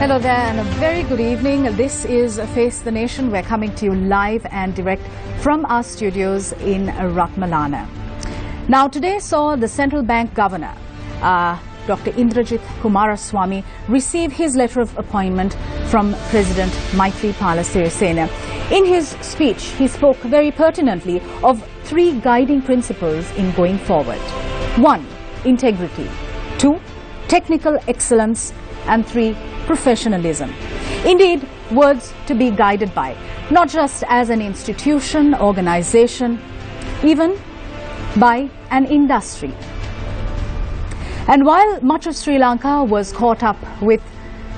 Hello there and a very good evening. This is Face the Nation. We're coming to you live and direct from our studios in Ratmalana. Now today saw the central bank governor, Dr. Indrajit Kumaraswamy, receive his letter of appointment from President Maithripala Sirisena. In his speech, he spoke very pertinently of three guiding principles in going forward. 1. Integrity. 2. Technical excellence. And 3. Professionalism. Indeed, words to be guided by, not just as an institution, organization, even by an industry. And while much of Sri Lanka was caught up with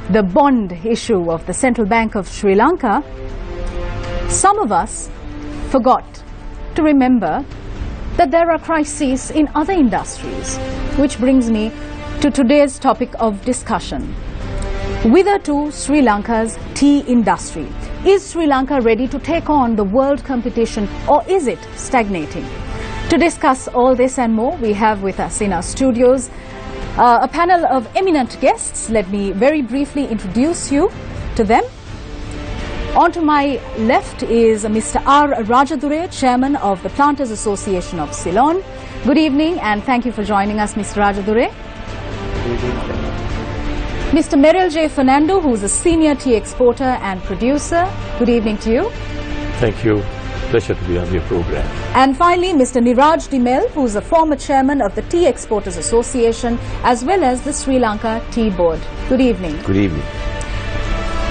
the bond issue of the Central Bank of Sri Lanka, some of us forgot to remember that there are crises in other industries, which brings me to today's topic of discussion. Whither to Sri Lanka's tea industry? Is Sri Lanka ready to take on the world competition, or is it stagnating? To discuss all this and more, we have with us in our studios a panel of eminent guests. Let me very briefly introduce you to them. On to my left is Mr. R. Rajadure, Chairman of the Planters Association of Ceylon. Good evening and thank you for joining us, Mr. Rajadure. Mr. Merrill J. Fernando, who is a senior tea exporter and producer. Good evening to you. Thank you. Pleasure to be on your program. And finally, Mr. Niraj Dimel, who is a former chairman of the Tea Exporters Association as well as the Sri Lanka Tea Board. Good evening. Good evening.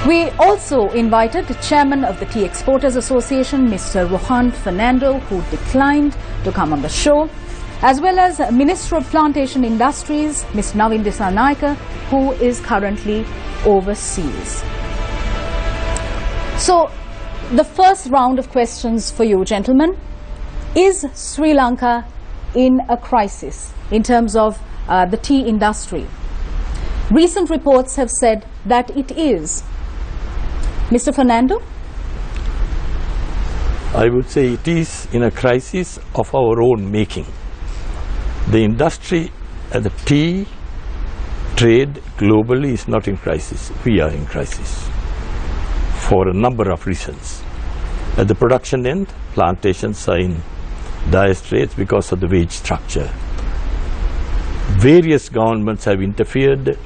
We also invited the chairman of the Tea Exporters Association, Mr. Rohan Fernando, who declined to come on the show, as well as Minister of Plantation Industries, Ms. Navin Dissanayake, who is currently overseas. So, the first round of questions for you, gentlemen. Is Sri Lanka in a crisis in terms of the tea industry? Recent reports have said that it is. Mr. Fernando? I would say it is in a crisis of our own making. The industry, the tea trade globally is not in crisis. We are in crisis for a number of reasons. At the production end, plantations are in dire straits because of the wage structure. Various governments have interfered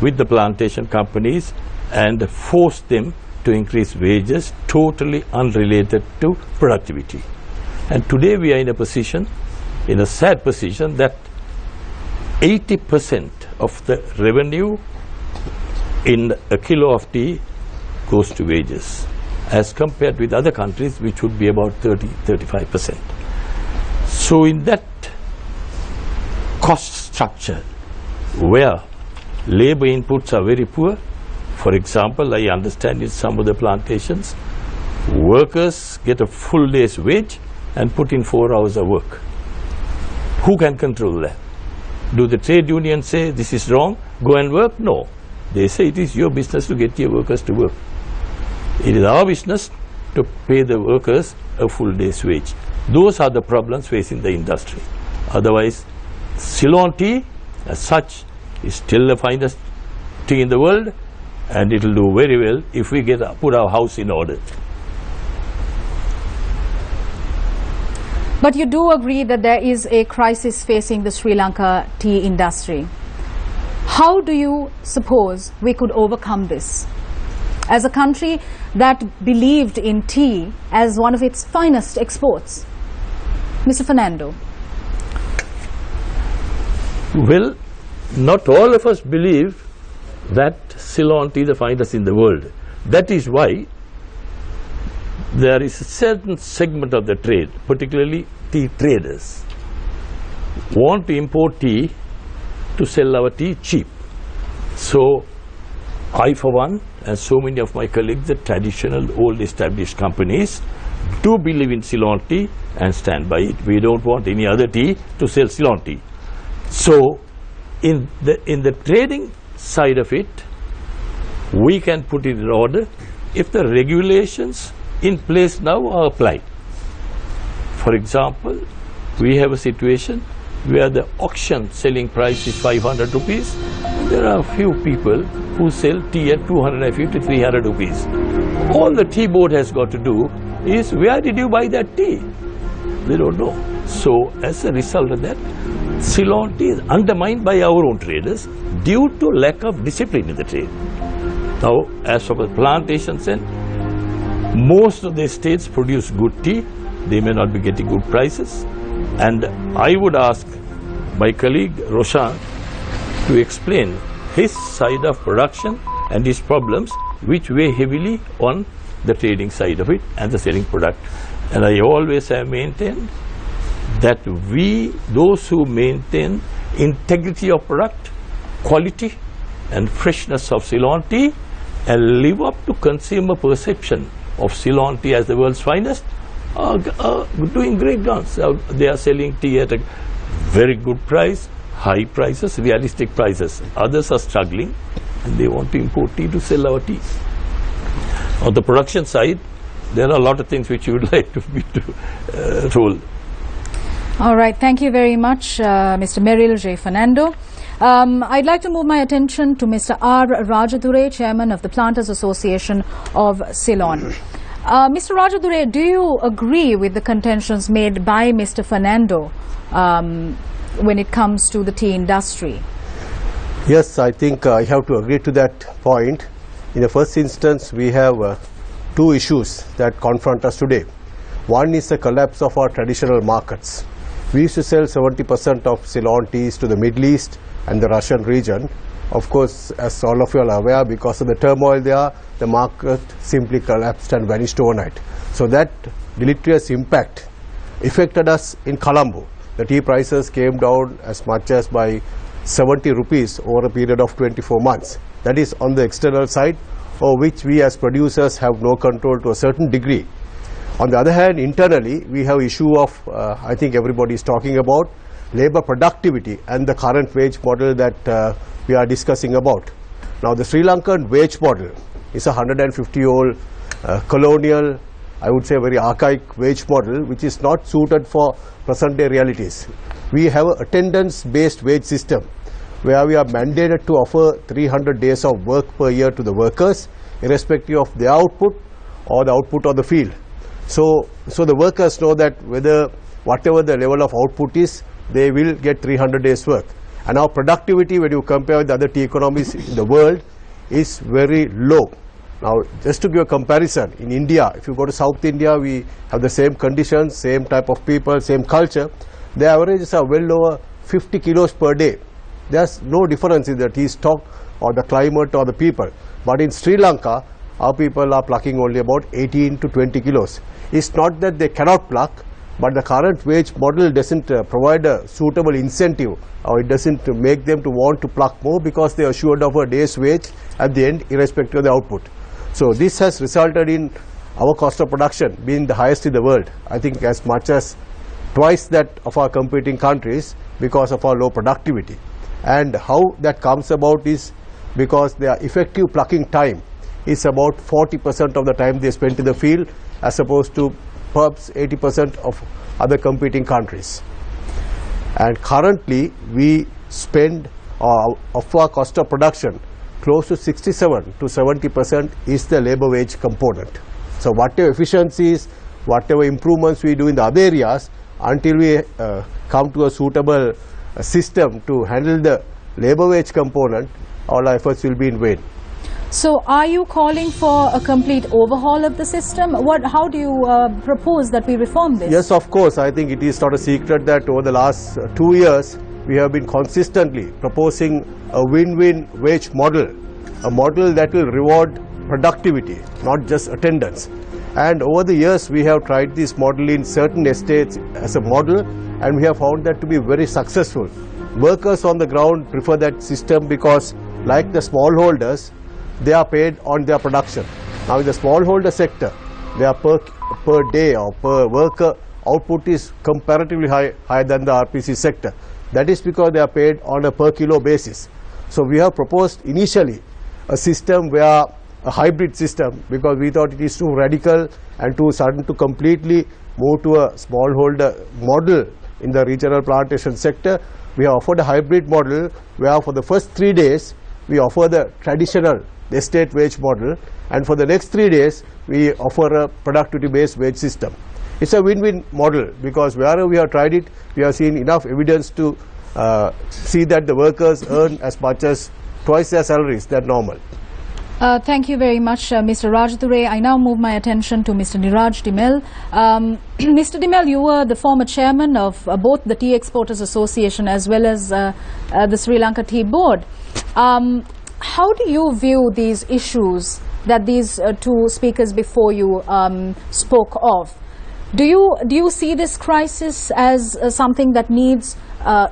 with the plantation companies and forced them to increase wages totally unrelated to productivity. And today we are in a position, in a sad position, that 80% of the revenue in a kilo of tea goes to wages, as compared with other countries which would be about 30–35%. So in that cost structure where labor inputs are very poor, for example, I understand in some of the plantations, workers get a full day's wage and put in 4 hours of work. Who can control that? Do the trade unions say this is wrong, go and work? No. They say it is your business to get your workers to work. It is our business to pay the workers a full day's wage. Those are the problems facing the industry. Otherwise, Ceylon tea as such is still the finest tea in the world, and it will do very well if we put our house in order. But you do agree that there is a crisis facing the Sri Lanka tea industry. How do you suppose we could overcome this? As a country that believed in tea as one of its finest exports. Mr. Fernando. Well, not all of us believe that Ceylon tea is the finest in the world. That is why there is a certain segment of the trade, particularly tea traders, want to import tea to sell our tea cheap. So I, for one, and so many of my colleagues, the traditional old established companies, do believe in Ceylon tea and stand by it. We don't want any other tea to sell Ceylon tea. So in the trading side of it, we can put it in order if the regulations in place now are applied. For example, we have a situation where the auction selling price is 500 rupees there are a few people who sell tea at 250 to 300 rupees. All the tea board has got to do is, where did you buy that tea? They don't know. So as a result of that, Ceylon tea is undermined by our own traders due to lack of discipline in the trade. Now, as for the plantations end, most of the estates produce good tea. They may not be getting good prices. And I would ask my colleague Roshan to explain his side of production and his problems, which weigh heavily on the trading side of it and the selling product. And I always have maintained that those who maintain integrity of product, quality and freshness of Ceylon tea, and live up to consumer perception of Ceylon tea as the world's finest, are doing great guns. They are selling tea at a very good price, high prices, realistic prices. Others are struggling and they want to import tea to sell our tea. On the production side, there are a lot of things which you would like me to roll. All right, thank you very much, Mr. Merrill J. Fernando. I'd like to move my attention to Mr. R. Rajadure, Chairman of the Planters Association of Ceylon. Mr. Rajadure, do you agree with the contentions made by Mr. Fernando when it comes to the tea industry? Yes, I think I have to agree to that point. In the first instance, we have two issues that confront us today. One is the collapse of our traditional markets. We used to sell 70% of Ceylon teas to the Middle East and the Russian region. Of course, as all of you are aware, because of the turmoil there, the market simply collapsed and vanished overnight. So that deleterious impact affected us in Colombo. The tea prices came down as much as by 70 rupees over a period of 24 months. That is on the external side, over which we as producers have no control to a certain degree. On the other hand, internally, we have issue of, I think everybody is talking about, labor productivity and the current wage model that we are discussing about. Now, the Sri Lankan wage model is a 150-year-old colonial, I would say very archaic wage model, which is not suited for present-day realities. We have an attendance-based wage system where we are mandated to offer 300 days of work per year to the workers, irrespective of their output or the output of the field. So the workers know that whatever the level of output is, they will get 300 days work. And our productivity, when you compare with other tea economies in the world, is very low. Now, just to give a comparison, in India, if you go to South India, we have the same conditions, same type of people, same culture. The averages are well over 50 kilos per day. There's no difference in the tea stock or the climate or the people. But in Sri Lanka, our people are plucking only about 18 to 20 kilos. It's not that they cannot pluck, but the current wage model doesn't provide a suitable incentive, or it doesn't make them to want to pluck more because they are assured of a day's wage at the end, irrespective of the output. So this has resulted in our cost of production being the highest in the world. I think as much as twice that of our competing countries because of our low productivity. And how that comes about is because their effective plucking time is about 40% of the time they spend in the field, as opposed to perhaps 80% of other competing countries. And currently we spend of our cost of production, close to 67 to 70% is the labor wage component. So whatever efficiencies, whatever improvements we do in the other areas, until we come to a suitable system to handle the labor wage component, all our efforts will be in vain. So are you calling for a complete overhaul of the system? How do you propose that we reform this? Yes, of course. I think it is not a secret that over the last 2 years, we have been consistently proposing a win-win wage model, a model that will reward productivity, not just attendance. And over the years, we have tried this model in certain estates as a model, and we have found that to be very successful. Workers on the ground prefer that system because, like the smallholders, they are paid on their production. Now in the smallholder sector, their per day or per worker output is comparatively higher than the RPC sector. That is because they are paid on a per kilo basis. So we have proposed initially a system where a hybrid system, because we thought it is too radical and too sudden to completely move to a smallholder model in the regional plantation sector. We have offered a hybrid model where for the first 3 days we offer the traditional estate wage model, and for the next 3 days we offer a productivity based wage system. It's a win-win model, because wherever we have tried it, we have seen enough evidence to see that the workers earn as much as twice their salaries than normal. Thank you very much, Mr. Rajadure. I now move my attention to Mr. Niraj Dimel. Mr. Dimel, you were the former chairman of both the Tea Exporters Association as well as the Sri Lanka Tea Board. How do you view these issues that these two speakers before you spoke of? Do you see this crisis as something that needs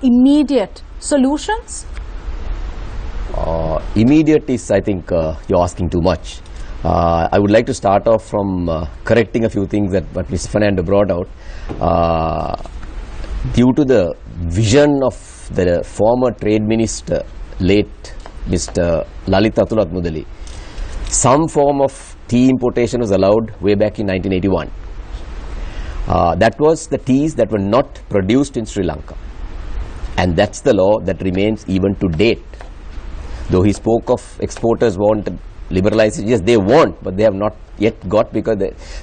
immediate solutions? Immediate is, I think, you're asking too much. I would like to start off from correcting a few things that what Mr. Fernando brought out. Due to the vision of the former trade minister, late Mr. Lalit Atulath Mudali, some form of tea importation was allowed way back in 1981. That was the teas that were not produced in Sri Lanka, and that's the law that remains even to date. Though he spoke of exporters want liberalization, yes, they want, but they have not yet got, because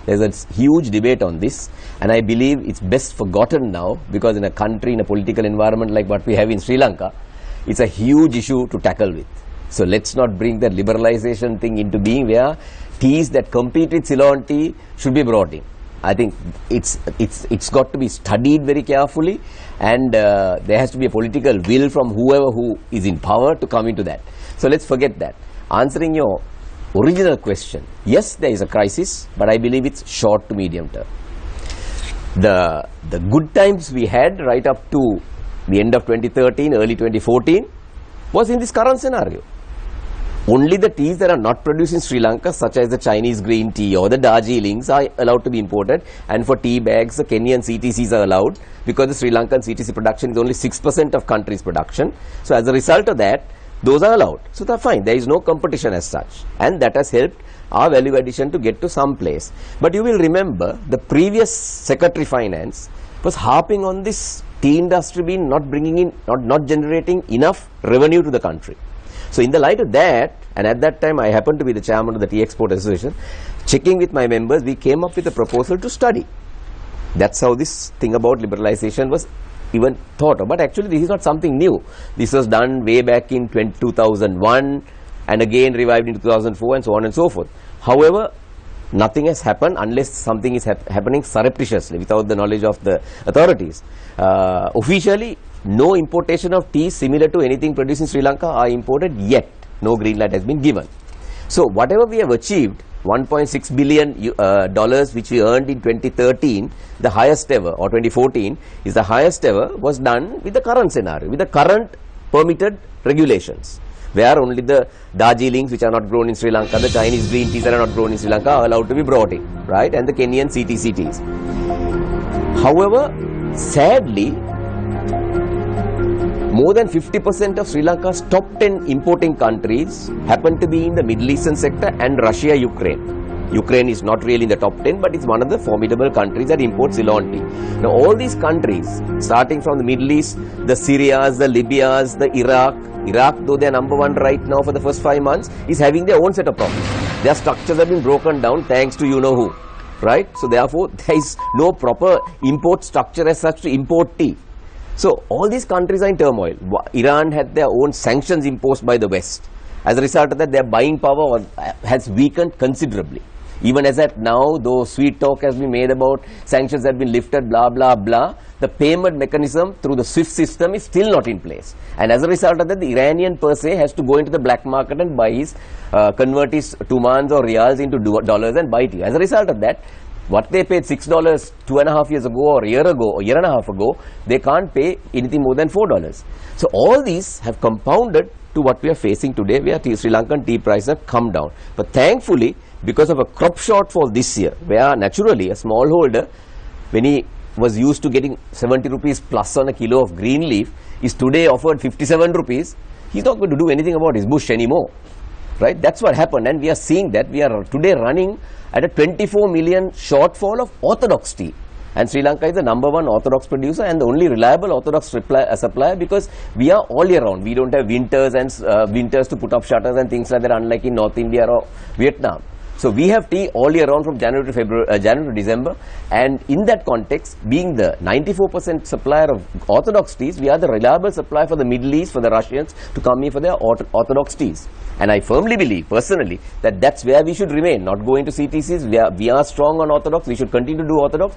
there's a huge debate on this, and I believe it's best forgotten now, because in a country, in a political environment like what we have in Sri Lanka, it's a huge issue to tackle with. So let's not bring that liberalization thing into being, where teas that compete with Ceylon tea should be brought in. I think it's got to be studied very carefully, and there has to be a political will from whoever who is in power to come into that. So let's forget that. Answering your original question, yes, there is a crisis, but I believe it's short to medium term. The good times we had right up to the end of 2013, early 2014 was in this current scenario. Only the teas that are not produced in Sri Lanka, such as the Chinese green tea or the Darjeelings, are allowed to be imported, and for tea bags the Kenyan CTCs are allowed, because the Sri Lankan CTC production is only 6% of country's production. So as a result of that, those are allowed. So that's fine, there is no competition as such, and that has helped our value addition to get to some place. But you will remember the previous Secretary Finance was harping on this tea industry being not bringing in, not generating enough revenue to the country. So in the light of that, and at that time I happened to be the chairman of the Tea Exporters Association, checking with my members, we came up with a proposal to study. That's how this thing about liberalization was even thought of. But actually this is not something new. This was done way back in 2001 and again revived in 2004 and so on and so forth. However, nothing has happened unless something is happening surreptitiously without the knowledge of the authorities. Officially, no importation of tea similar to anything produced in Sri Lanka are imported yet. No green light has been given. So whatever we have achieved, $1.6 billion which we earned in 2013, the highest ever, or 2014 is the highest ever, was done with the current scenario, with the current permitted regulations, where only the Darjeelings which are not grown in Sri Lanka, the Chinese green teas that are not grown in Sri Lanka are allowed to be brought in, right, and the Kenyan CTC teas. However, sadly, more than 50% of Sri Lanka's top 10 importing countries happen to be in the Middle Eastern sector and Russia, Ukraine. Ukraine is not really in the top 10, but it's one of the formidable countries that import Ceylon tea. Now all these countries, starting from the Middle East, the Syrias, the Libyas, the Iraq, though they are number one right now for the first 5 months, is having their own set of problems. Their structures have been broken down thanks to you know who, right? So therefore there is no proper import structure as such to import tea. So all these countries are in turmoil. Iran had their own sanctions imposed by the West. As a result of that, their buying power has weakened considerably. Even as at now, though sweet talk has been made about sanctions have been lifted, blah, blah, blah, the payment mechanism through the SWIFT system is still not in place. And as a result of that, the Iranian per se has to go into the black market and buy his, convert his tumans or riyals into dollars and buy tea. As a result of that, what they paid $6 2.5 years ago or a year ago or year and a half ago, they can't pay anything more than $4. So all these have compounded to what we are facing today, where Sri Lankan tea prices have come down. But thankfully, because of a crop shortfall this year, where naturally a smallholder, when he was used to getting 70 rupees plus on a kilo of green leaf, is today offered 57 rupees, he's not going to do anything about his bush anymore. Right? That's what happened, and we are seeing that we are today running at a 24 million shortfall of orthodox tea. And Sri Lanka is the #1 orthodox producer and the only reliable orthodox supplier, because we are all year round. We don't have winters and winters to put up shutters and things like that, unlike in North India or Vietnam. So we have tea all year round from January to December, and in that context, being the 94% supplier of orthodox teas, we are the reliable supplier for the Middle East, for the Russians to come here for their orthodox teas. And I firmly believe, personally, that that's where we should remain, not go into CTCs. We are strong on orthodox. We should continue to do orthodox.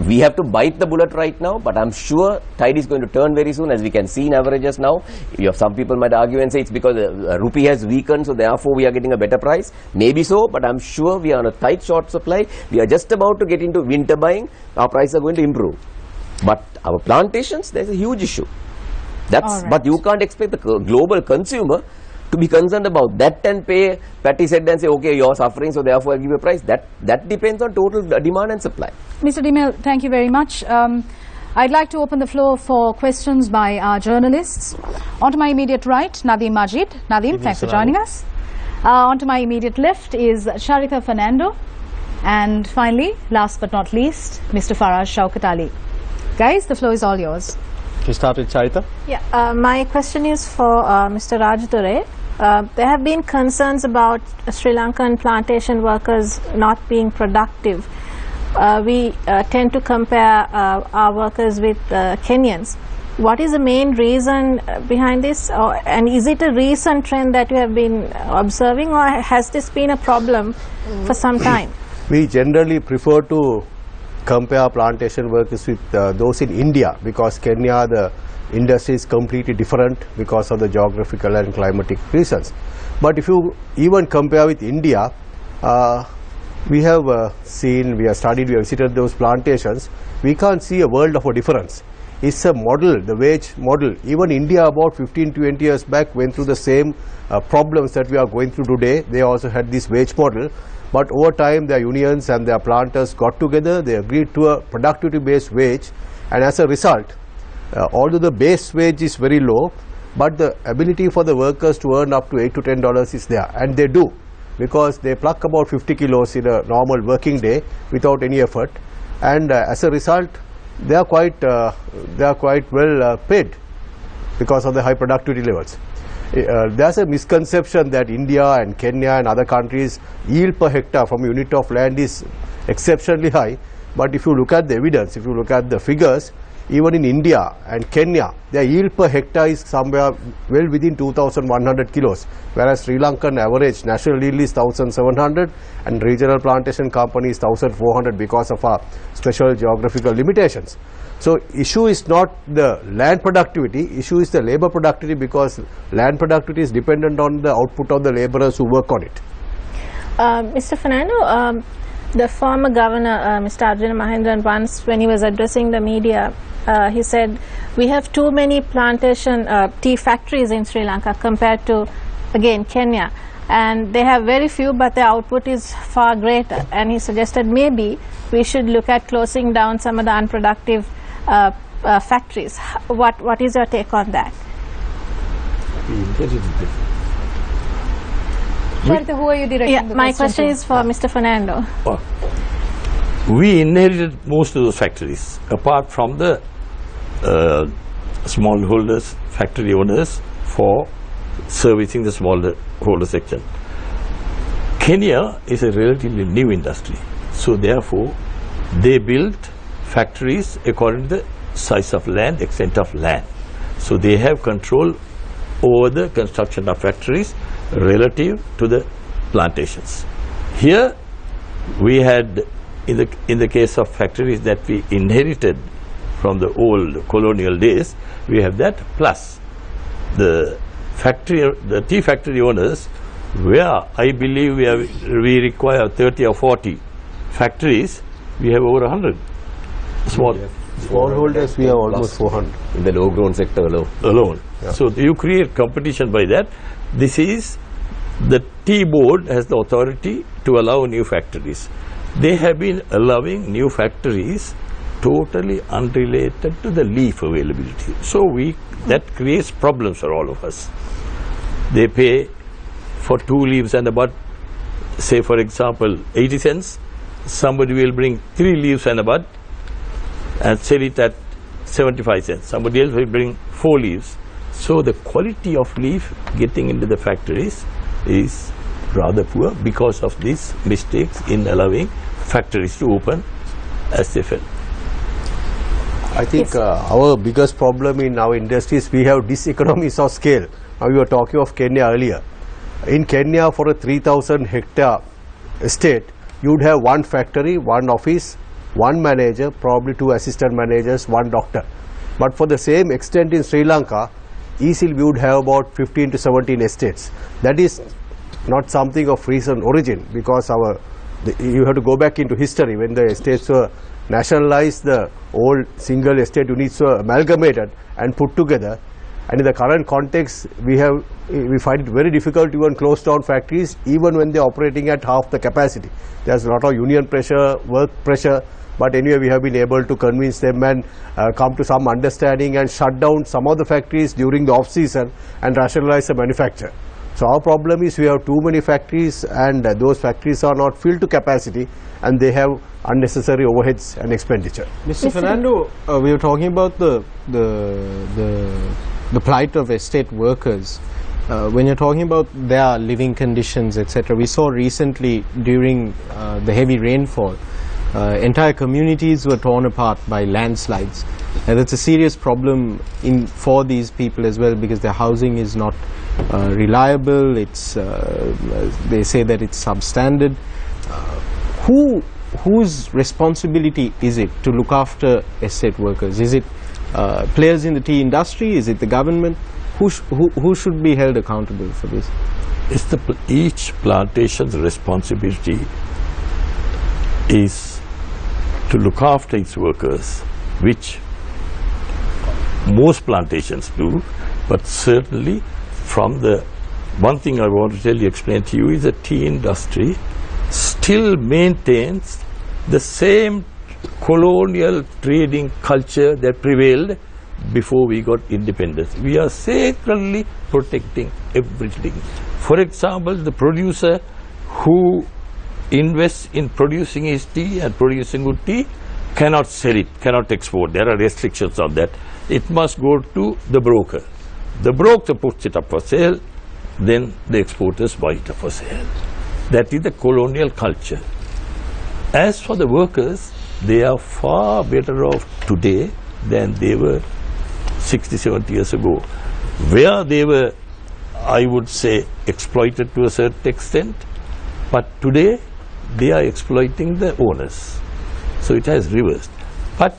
We have to bite the bullet right now, but I'm sure tide is going to turn very soon, as we can see in averages now. Some people might argue and say it's because the rupee has weakened, so therefore we are getting a better price. Maybe so, but I'm sure we are on a tight short supply. We are just about to get into winter buying. Our prices are going to improve. But our plantations, there's a huge issue. Right. But you can't expect the global consumer to be concerned about that and pay Patty said and say, okay, you're suffering, so therefore I give you a price. That depends on total demand and supply. Mr. Dimel, thank you very much. I'd like to open the floor for questions by our journalists. On to my immediate right, Nadeem Majid. Nadeem, thanks for joining us. On to my immediate left is Sharika Fernando. And finally, last but not least, Mr. Faraj Shaukat Ali. Guys, the floor is all yours. Can you start with Charita? Yeah, my question is for Mr. Rajadure. There have been concerns about Sri Lankan plantation workers not being productive. We tend to compare our workers with Kenyans. What is the main reason behind this? And is it a recent trend that you have been observing, or has this been a problem for some time? We generally prefer to compare plantation workers with those in India, because Kenya, the industry is completely different because of the geographical and climatic reasons. But if you even compare with India, we have seen, we have studied, we have visited those plantations, we can't see a world of a difference. It's a model, the wage model. Even India about 15-20 years back went through the same problems that we are going through today. They also had this wage model. But over time, their unions and their planters got together, they agreed to a productivity-based wage, and as a result, although the base wage is very low, but the ability for the workers to earn up to $8 to $10 is there, and they do, because they pluck about 50 kilos in a normal working day without any effort, and as a result, they are quite well paid because of the high productivity levels. There's a misconception that India and Kenya and other countries yield per hectare from a unit of land is exceptionally high, but if you look at the evidence, if you look at the figures, even in India and Kenya, their yield per hectare is somewhere well within 2,100 kilos, whereas Sri Lankan average national yield is 1,700 and regional plantation company is 1,400 because of our special geographical limitations. So issue is not the land productivity, issue is the labor productivity, because land productivity is dependent on the output of the laborers who work on it. Mr. Fernando, the former governor, Mr. Arjuna Mahendran, once when he was addressing the media, he said, we have too many plantation tea factories in Sri Lanka compared to, again, Kenya. And they have very few, but their output is far greater. And he suggested maybe we should look at closing down some of the unproductive factories. What is your take on that? Sharita, who are you directing the my question is for Mr. Fernando. We inherited most of those factories, apart from the smallholders, factory owners, for servicing the smallholder section. Kenya is a relatively new industry, so therefore they built factories according to the size of land, extent of land. So they have control over the construction of factories relative to the plantations. Here we had, in the case of factories that we inherited from the old colonial days, we have that, plus the tea factory owners, where I believe we require 30 or 40 factories, we have over 100 smallholders. We have almost 400 in the low grown sector alone. Yeah. So you create competition by that. This is, the tea board has the authority to allow new factories. They have been allowing new factories totally unrelated to the leaf availability. So that creates problems for all of us. They pay for 2 leaves and about, say for example, 80 cents. Somebody will bring 3 leaves and about and sell it at 75 cents. Somebody else will bring 4 leaves. So the quality of leaf getting into the factories is rather poor because of these mistakes in allowing factories to open as they fell. I think our biggest problem in our industry is we have diseconomies of scale. Now we were talking of Kenya earlier. In Kenya, for a 3,000 hectare estate, you would have 1 factory, 1 office, 1 manager, probably 2 assistant managers, 1 doctor. But for the same extent in Sri Lanka, easily we would have about 15 to 17 estates. That is not something of recent origin, because you have to go back into history when the estates were nationalized, the old single estate units were amalgamated and put together. And in the current context, we find it very difficult to even close down factories even when they are operating at half the capacity. There is a lot of union pressure, work pressure, but anyway we have been able to convince them and come to some understanding and shut down some of the factories during the off season and rationalize the manufacture. So our problem is we have too many factories, and those factories are not filled to capacity, and they have unnecessary overheads and expenditure. Mr. Fernando, we were talking about the plight of estate workers. When you're talking about their living conditions, etc., we saw recently during the heavy rainfall, entire communities were torn apart by landslides, and it's a serious problem for these people as well, because their housing is not reliable. It's they say that it's substandard. Whose responsibility is it to look after estate workers? Is it players in the tea industry? Is it the government? Who should be held accountable for this? It's each plantation's responsibility is to look after its workers, which most plantations do, but certainly from the one thing I want to explain to you is the tea industry still maintains the same colonial trading culture that prevailed before we got independence. We are sacredly protecting everything. For example, the producer who invests in producing his tea and producing good tea cannot sell it, cannot export. There are restrictions on that. It must go to the broker. The broker puts it up for sale, then the exporters buy it up for sale. That is the colonial culture. As for the workers, they are far better off today than they were 60, 70 years ago, where they were, I would say, exploited to a certain extent, but today they are exploiting the owners. So it has reversed. But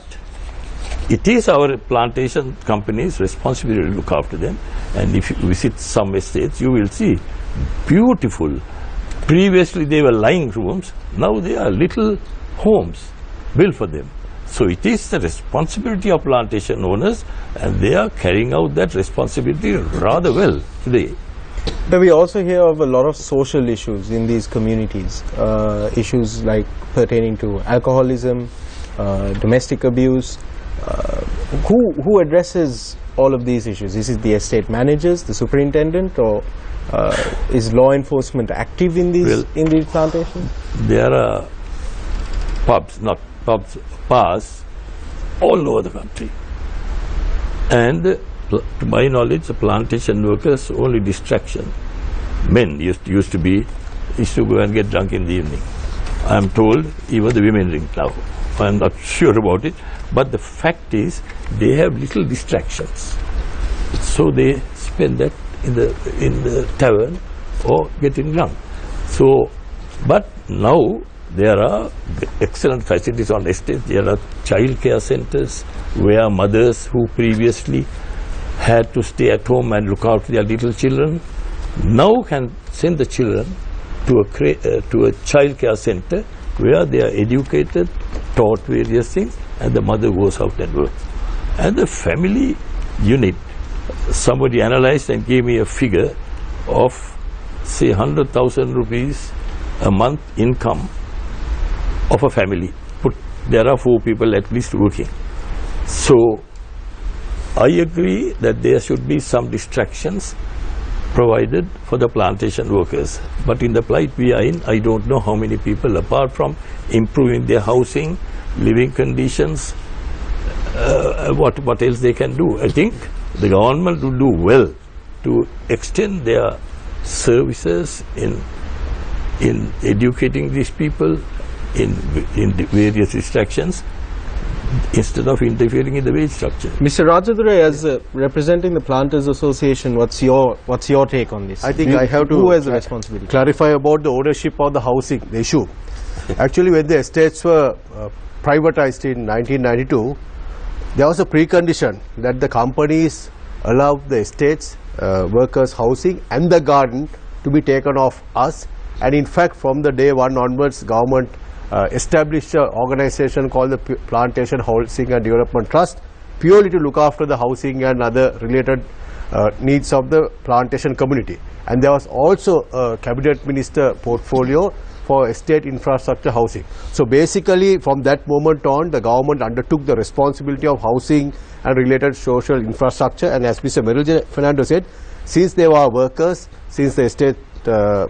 it is our plantation companies' responsibility to look after them. And if you visit some estates, you will see beautiful. Previously they were lying rooms, now they are little homes built for them. So it is the responsibility of plantation owners, and they are carrying out that responsibility rather well today. But we also hear of a lot of social issues in these communities, issues like pertaining to alcoholism, domestic abuse. Who addresses all of these issues? Is it the estate managers, the superintendent, or is law enforcement active in these plantations? There are bars all over the country, and to my knowledge, the plantation workers' only distraction, men used to go and get drunk in the evening. I am told even the women drink now. I am not sure about it, but the fact is they have little distractions, so they spend that in the tavern or getting drunk. So, but now there are excellent facilities on estates. There are child care centers where mothers who previously had to stay at home and look after their little children now can send the children to a child care center where they are educated, taught various things, and the mother goes out and works. And the family unit, somebody analyzed and gave me a figure of, say, 100,000 rupees a month income of a family. There are 4 people at least working. So I agree that there should be some distractions provided for the plantation workers. But in the plight we are in, I don't know how many people, apart from improving their housing, living conditions, what else they can do? I think the government will do well to extend their services in educating these people in the various distractions instead of interfering in the wage structure. Mr. Rajadure, as representing the Planters Association, what's your take on this? I think I have to who has the responsibility? clarify about the ownership of the housing, the issue. Actually, when the estates were privatized in 1992, there was a precondition that the companies allow the estates, workers' housing and the garden to be taken off us. And in fact, from the day one onwards, government established an organization called the Plantation Housing and Development Trust, purely to look after the housing and other related needs of the plantation community. And there was also a cabinet minister portfolio for estate infrastructure housing. So basically, from that moment on, the government undertook the responsibility of housing and related social infrastructure. And as Mr. Meril Fernando said, since they were workers, since the estate, the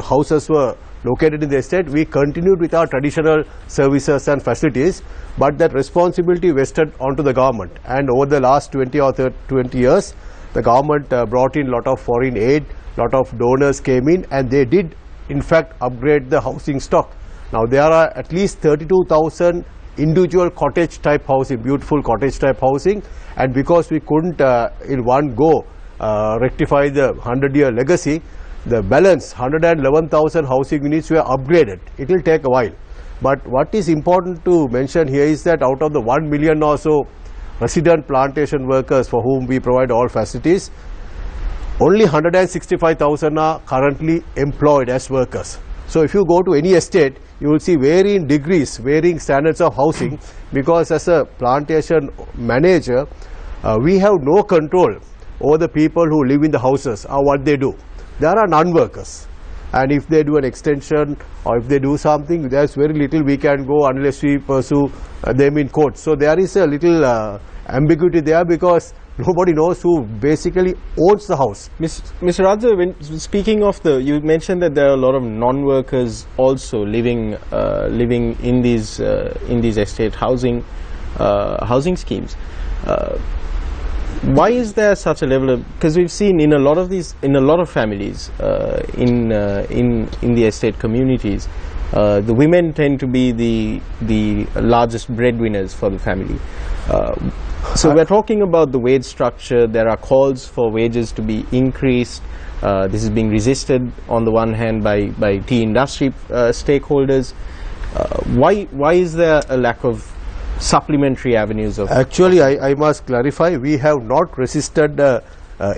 houses were located in the estate, we continued with our traditional services and facilities, but that responsibility vested onto the government. And over the last 20 or 20 years, the government brought in a lot of foreign aid, lot of donors came in, and they did in fact upgrade the housing stock. Now there are at least 32,000 individual cottage type housing, beautiful cottage type housing, and because we couldn't in one go rectify the 100-year legacy, the balance 111,000 housing units were upgraded. It will take a while. But what is important to mention here is that out of the 1 million or so resident plantation workers for whom we provide all facilities, only 165,000 are currently employed as workers. So if you go to any estate, you will see varying degrees, varying standards of housing, because as a plantation manager, we have no control over the people who live in the houses or what they do. There are non-workers, and if they do an extension or if they do something, there is very little we can go unless we pursue them in court. So there is a little ambiguity there, because nobody knows who basically owns the house. Mr. Raja, when speaking of you mentioned that there are a lot of non-workers also living in these estate housing schemes. Why is there such a level of, because we've seen in a lot of families in the estate communities, the women tend to be the largest breadwinners for the family. So we're talking about the wage structure. There are calls for wages to be increased. This is being resisted on the one hand by tea industry stakeholders. Why is there a lack of supplementary avenues of? Actually, I must clarify, we have not resisted the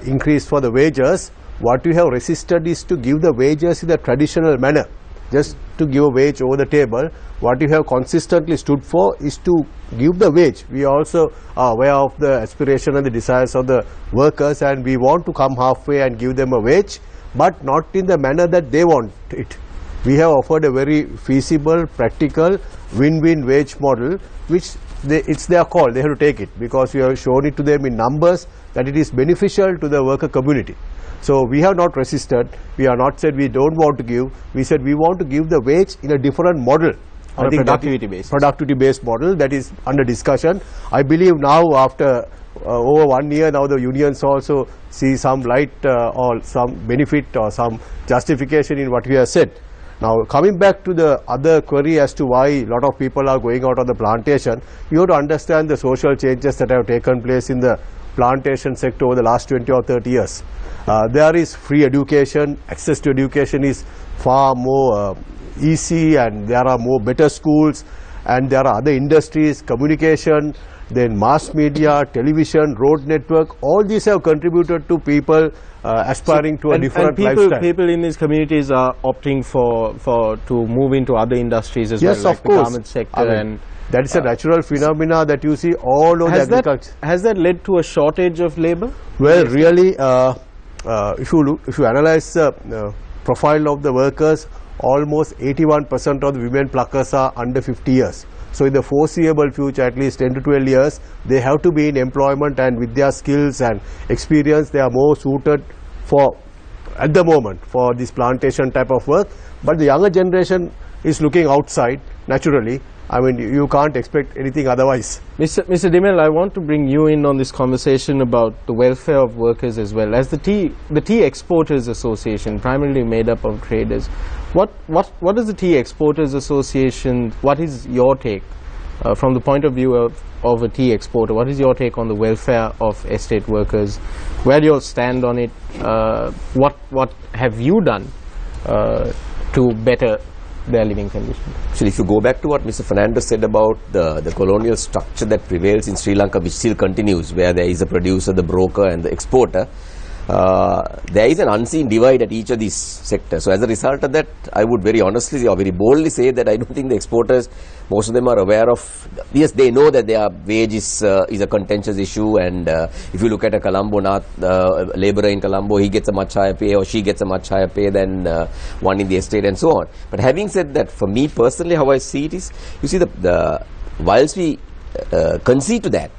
increase for the wages. What we have resisted is to give the wages in the traditional manner, just to give a wage over the table. What we have consistently stood for is to give the wage. We also are aware of the aspiration and the desires of the workers, and we want to come halfway and give them a wage, but not in the manner that they want it. We have offered a very feasible, practical, win-win wage model, which it's their call. They have to take it, because we have shown it to them in numbers that it is beneficial to the worker community. So we have not resisted. We have not said we don't want to give. We said we want to give the wage in a different model. On a productivity-based model that is under discussion. I believe now, after over 1 year, now the unions also see some light or some benefit or some justification in what we have said. Now, coming back to the other query as to why a lot of people are going out of the plantation, you have to understand the social changes that have taken place in the plantation sector over the last 20 or 30 years. There is free education, access to education is far more easy, and there are more better schools, and there are other industries, communication, then mass media, television, road network. All these have contributed to people aspiring to a different lifestyle. People in these communities are opting to move into other industries as well, like of course. The garment sector. And that is a natural phenomena that you see all over the agriculture. Has that led to a shortage of labor? Well, really, if you analyze the profile of the workers, almost 81% of the women pluckers are under 50 years. So in the foreseeable future, at least 10 to 12 years, they have to be in employment, and with their skills and experience, they are more suited for, at the moment, for this plantation type of work. But the younger generation is looking outside, naturally, I mean, you can't expect anything otherwise. Mr. Dimel, I want to bring you in on this conversation about the welfare of workers as well. As the Tea Exporters Association, primarily made up of traders, what is the Tea Exporters Association, what is your take from the point of view of a tea exporter? What is your take on the welfare of estate workers? Where do you all stand on it? What have you done to better their living conditions? So if you go back to what Mr. Fernando said about the colonial structure that prevails in Sri Lanka, which still continues, where there is a producer, the broker and the exporter, there is an unseen divide at each of these sectors. So as a result of that, I would very honestly or very boldly say that I don't think the exporters, most of them are aware of, yes, they know that their wage is a contentious issue, and if you look at a Colombo labourer in Colombo, he gets a much higher pay or she gets a much higher pay than one in the estate and so on. But having said that, for me personally, how I see it is, you see, whilst we concede to that,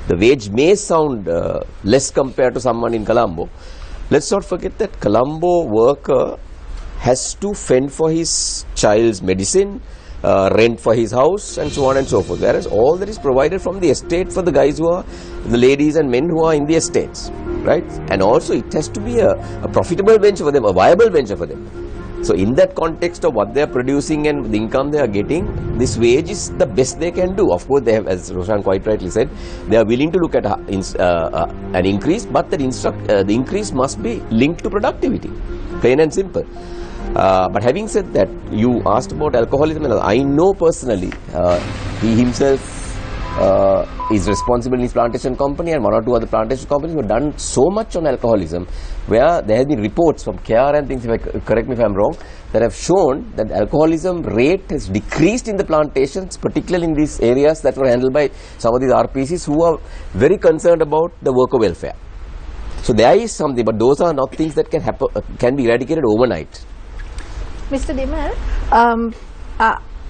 the wage may sound less compared to someone in Colombo. Let's not forget that Colombo worker has to fend for his child's medicine, rent for his house and so on and so forth. Whereas all that is provided from the estate for the guys who are, the ladies and men who are in the estates, right? And also it has to be a profitable venture for them, a viable venture for them. So in that context of what they are producing and the income they are getting, this wage is the best they can do. Of course, they have, as Roshan quite rightly said, they are willing to look at an increase, but the increase must be linked to productivity, plain and simple. But having said that, you asked about alcoholism, and I know personally, he himself is responsible in his plantation company and one or two other plantation companies who have done so much on alcoholism, where there have been reports from CARE and things, correct me if I am wrong, that have shown that alcoholism rate has decreased in the plantations, particularly in these areas that were handled by some of these RPCs who are very concerned about the worker welfare. So there is something, but those are not things that can be eradicated overnight. Mr. Dimel,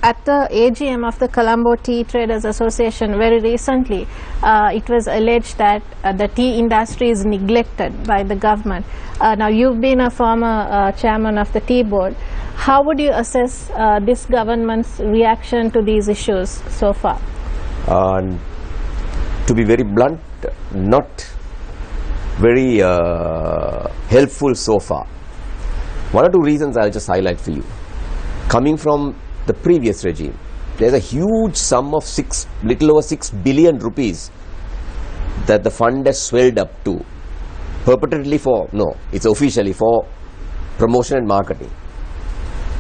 at the AGM of the Colombo Tea Traders Association very recently, it was alleged that the tea industry is neglected by the government. Now, you've been a former chairman of the tea board. How would you assess this government's reaction to these issues so far? To be very blunt, not very helpful so far. One or two reasons I'll just highlight for you. Coming from the previous regime, there's a huge sum of little over 6 billion rupees that the fund has swelled up to, perpetually it's officially for promotion and marketing.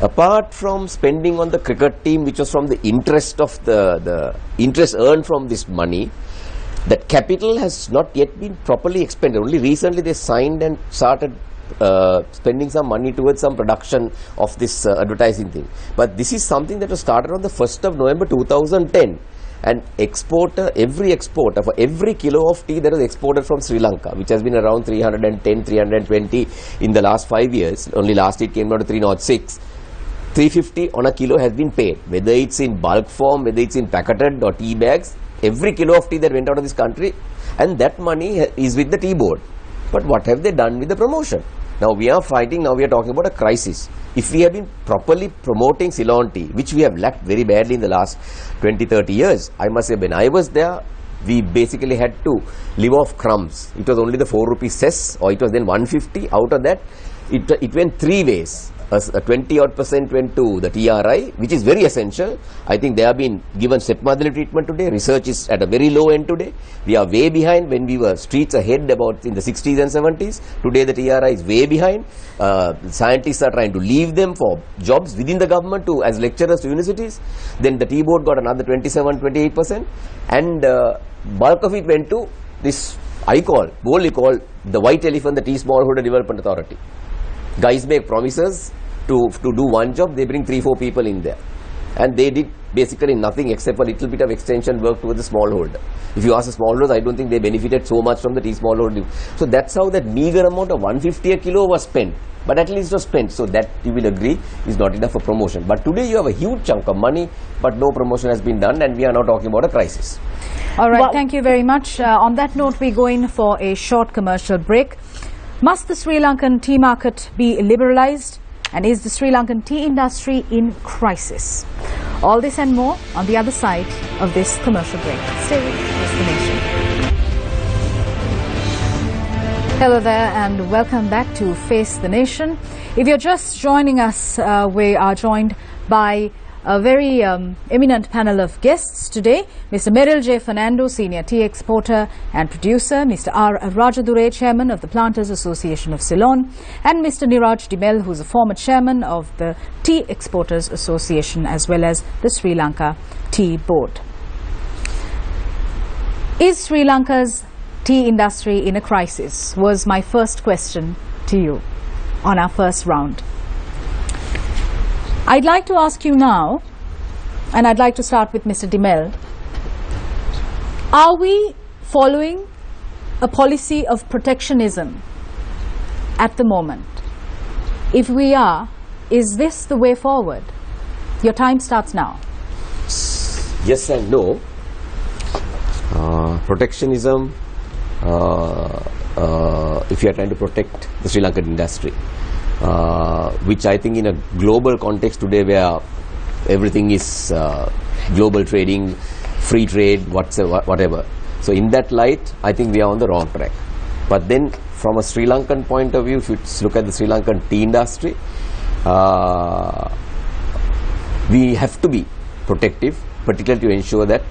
Apart from spending on the cricket team, which was from the interest of the interest earned from this money, that capital has not yet been properly expended. Only recently they signed and started spending some money towards some production of this advertising thing. But this is something that was started on the 1st of November 2010. And every exporter, for every kilo of tea that was exported from Sri Lanka, which has been around 310, 320 in the last 5 years, only last it came down to 306, 350 on a kilo has been paid. Whether it's in bulk form, whether it's in packeted or tea bags, every kilo of tea that went out of this country, and that money is with the tea board. But what have they done with the promotion? Now we are fighting, now we are talking about a crisis. If we have been properly promoting Ceylon tea, which we have lacked very badly in the last 20-30 years, I must say when I was there, we basically had to live off crumbs. It was only the 4 rupee cess, or it was then 150. Out of that, it went 3 ways. A 20% went to the TRI, which is very essential. I think they have been given stepmotherly treatment today. Research is at a very low end today. We are way behind when we were streets ahead about in the 60s and 70s. Today the TRI is way behind. Scientists are trying to leave them for jobs within the government as lecturers to universities. Then the Tea Board got another 27-28%, and bulk of it went to this boldly called the white elephant, the Tea Smallholder Development Authority. Guys make promises to do one job, they bring 3-4 people in there, and they did basically nothing except a little bit of extension work towards the smallholder. If you ask the smallholders, I don't think they benefited so much from the tea smallholder. So that's how that meager amount of 150 a kilo was spent, but at least it was spent. So that, you will agree, is not enough for promotion. But today you have a huge chunk of money, but no promotion has been done, and we are now talking about a crisis. All right, thank you very much. On that note, we go in for a short commercial break. Must the Sri Lankan tea market be liberalised? And is the Sri Lankan tea industry in crisis? All this and more on the other side of this commercial break. Stay with Face the Nation. Hello there and welcome back to Face the Nation. If you're just joining us, we are joined by a very eminent panel of guests today. Mr. Merrill J. Fernando, Senior Tea Exporter and Producer, Mr. R. Rajadure, Chairman of the Planters Association of Ceylon, and Mr. Niraj Dimel, who is a former Chairman of the Tea Exporters Association as well as the Sri Lanka Tea Board. Is Sri Lanka's tea industry in a crisis? Was my first question to you on our first round. I'd like to ask you now, and I'd like to start with Mr. Dimel. Are we following a policy of protectionism at the moment? If we are, is this the way forward? Your time starts now. Yes and no. Protectionism, if you are trying to protect the Sri Lankan industry, which I think in a global context today where everything is global trading, free trade, whatever. So in that light, I think we are on the wrong track. But then from a Sri Lankan point of view, if you look at the Sri Lankan tea industry, we have to be protective, particularly to ensure that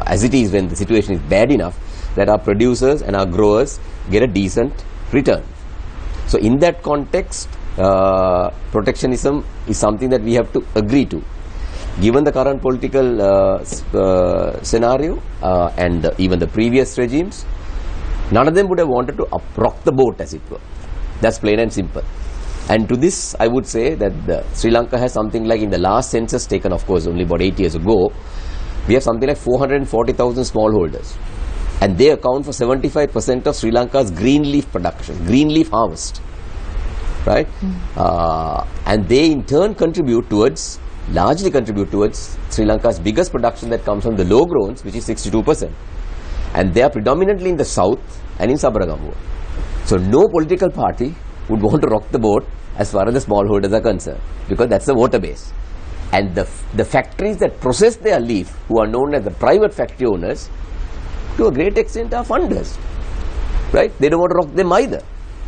as it is when the situation is bad enough, that our producers and our growers get a decent return. So in that context, protectionism is something that we have to agree to. Given the current political scenario and even the previous regimes, none of them would have wanted to rock the boat, as it were. That's plain and simple. And to this, I would say that Sri Lanka has something like, in the last census taken, of course, only about 8 years ago, we have something like 440,000 smallholders. And they account for 75% of Sri Lanka's green leaf production, green leaf harvest, right? And they in turn largely contribute towards Sri Lanka's biggest production that comes from the low growns, which is 62%. And they are predominantly in the south and in Sabaragamuwa. So no political party would want to rock the boat as far as the smallholders are concerned, because that's the voter base. And the factories that process their leaf, who are known as the private factory owners, to a great extent are funders, right? They don't want to rock them either.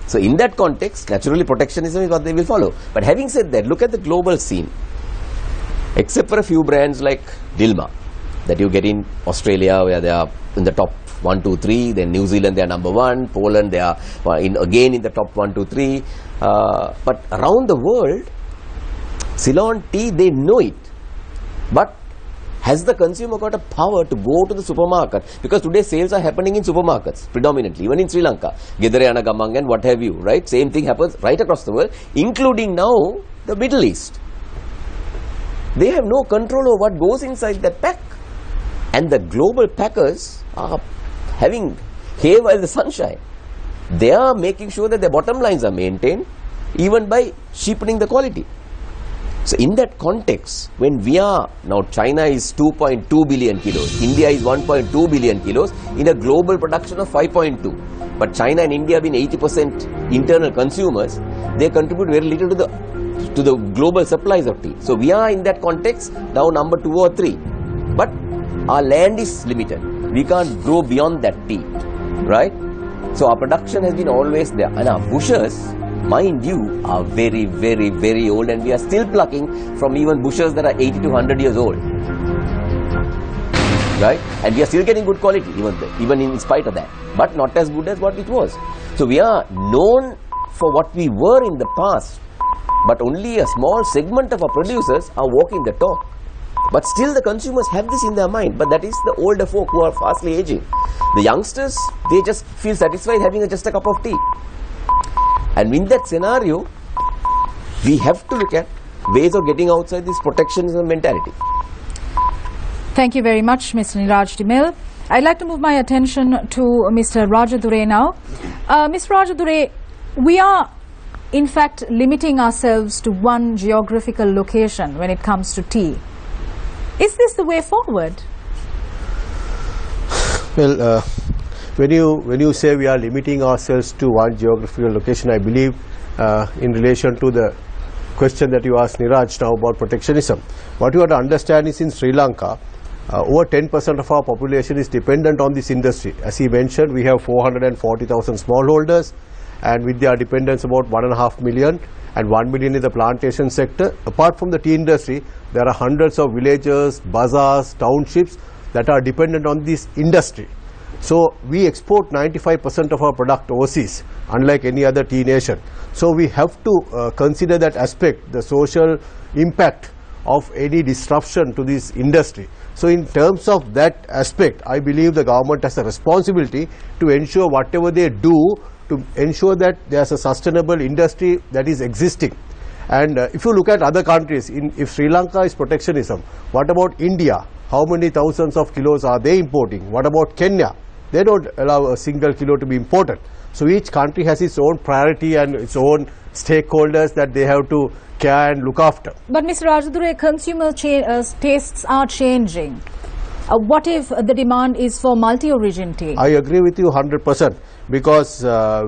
So in that context, naturally protectionism is what they will follow. But having said that, look at the global scene. Except for a few brands like Dilmah that you get in Australia, where they are in the top 1, 2, 3, then New Zealand they are number 1, Poland they are again in the top 1, 2, 3. But around the world, Ceylon tea, they know it. But has the consumer got a power to go to the supermarket? Because today sales are happening in supermarkets predominantly, even in Sri Lanka, Gedarayana Gamang and what have you, right? Same thing happens right across the world, including now the Middle East. They have no control over what goes inside that pack. And the global packers are having hay while the sun shines. They are making sure that their bottom lines are maintained, even by cheapening the quality. So in that context, when we are, now China is 2.2 billion kilos, India is 1.2 billion kilos in a global production of 5.2. But China and India have been 80% internal consumers. They contribute very little to the global supplies of tea. So we are in that context now number 2 or 3. But our land is limited. We can't grow beyond that tea, right? So our production has been always there. And our bushes, mind you, are very, very, very old, and we are still plucking from even bushes that are 80 to 100 years old, right? And we are still getting good quality even in spite of that, but not as good as what it was. So we are known for what we were in the past, but only a small segment of our producers are walking the talk. But still the consumers have this in their mind, but that is the older folk who are fastly aging. The youngsters, they just feel satisfied having just a cup of tea. And in that scenario, we have to look at ways of getting outside this protectionism mentality. Thank you very much, Mr. Niraj Dimel. I'd like to move my attention to Mr. Rajadure now. Mr. Rajadure, we are in fact limiting ourselves to one geographical location when it comes to tea. Is this the way forward? Well, when you say we are limiting ourselves to one geographical location, I believe in relation to the question that you asked Niraj now about protectionism. What you have to understand is in Sri Lanka, over 10% of our population is dependent on this industry. As he mentioned, we have 440,000 smallholders, and with their dependence about 1.5 million, and 1 million in the plantation sector. Apart from the tea industry, there are hundreds of villages, bazaars, townships that are dependent on this industry. So we export 95% of our product overseas, unlike any other tea nation. So we have to consider that aspect, the social impact of any disruption to this industry. So in terms of that aspect, I believe the government has a responsibility to ensure whatever they do to ensure that there is a sustainable industry that is existing. And if you look at other countries, if Sri Lanka is protectionism, what about India? How many thousands of kilos are they importing? What about Kenya? They don't allow a single kilo to be imported. So each country has its own priority and its own stakeholders that they have to care and look after. But Mr. Rajadure, consumer tastes are changing. What if the demand is for multi-origin tea? I agree with you 100%, because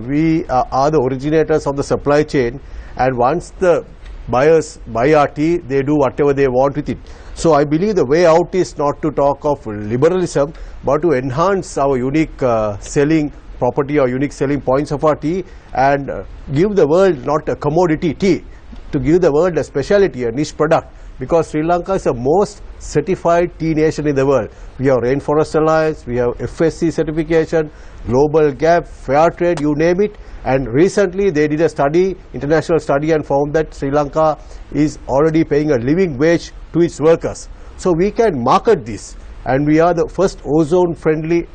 we are the originators of the supply chain, and once the buyers buy our tea, they do whatever they want with it. So I believe the way out is not to talk of liberalism, but to enhance our unique selling property or unique selling points of our tea, and give the world not a commodity tea, to give the world a specialty, a niche product, because Sri Lanka is the most certified tea nation in the world. We have Rainforest Alliance, we have FSC certification, Global Gap, Fair Trade, you name it. And recently they did a study, international study, and found that Sri Lanka is already paying a living wage to its workers. So we can market this, and we are the first ozone friendly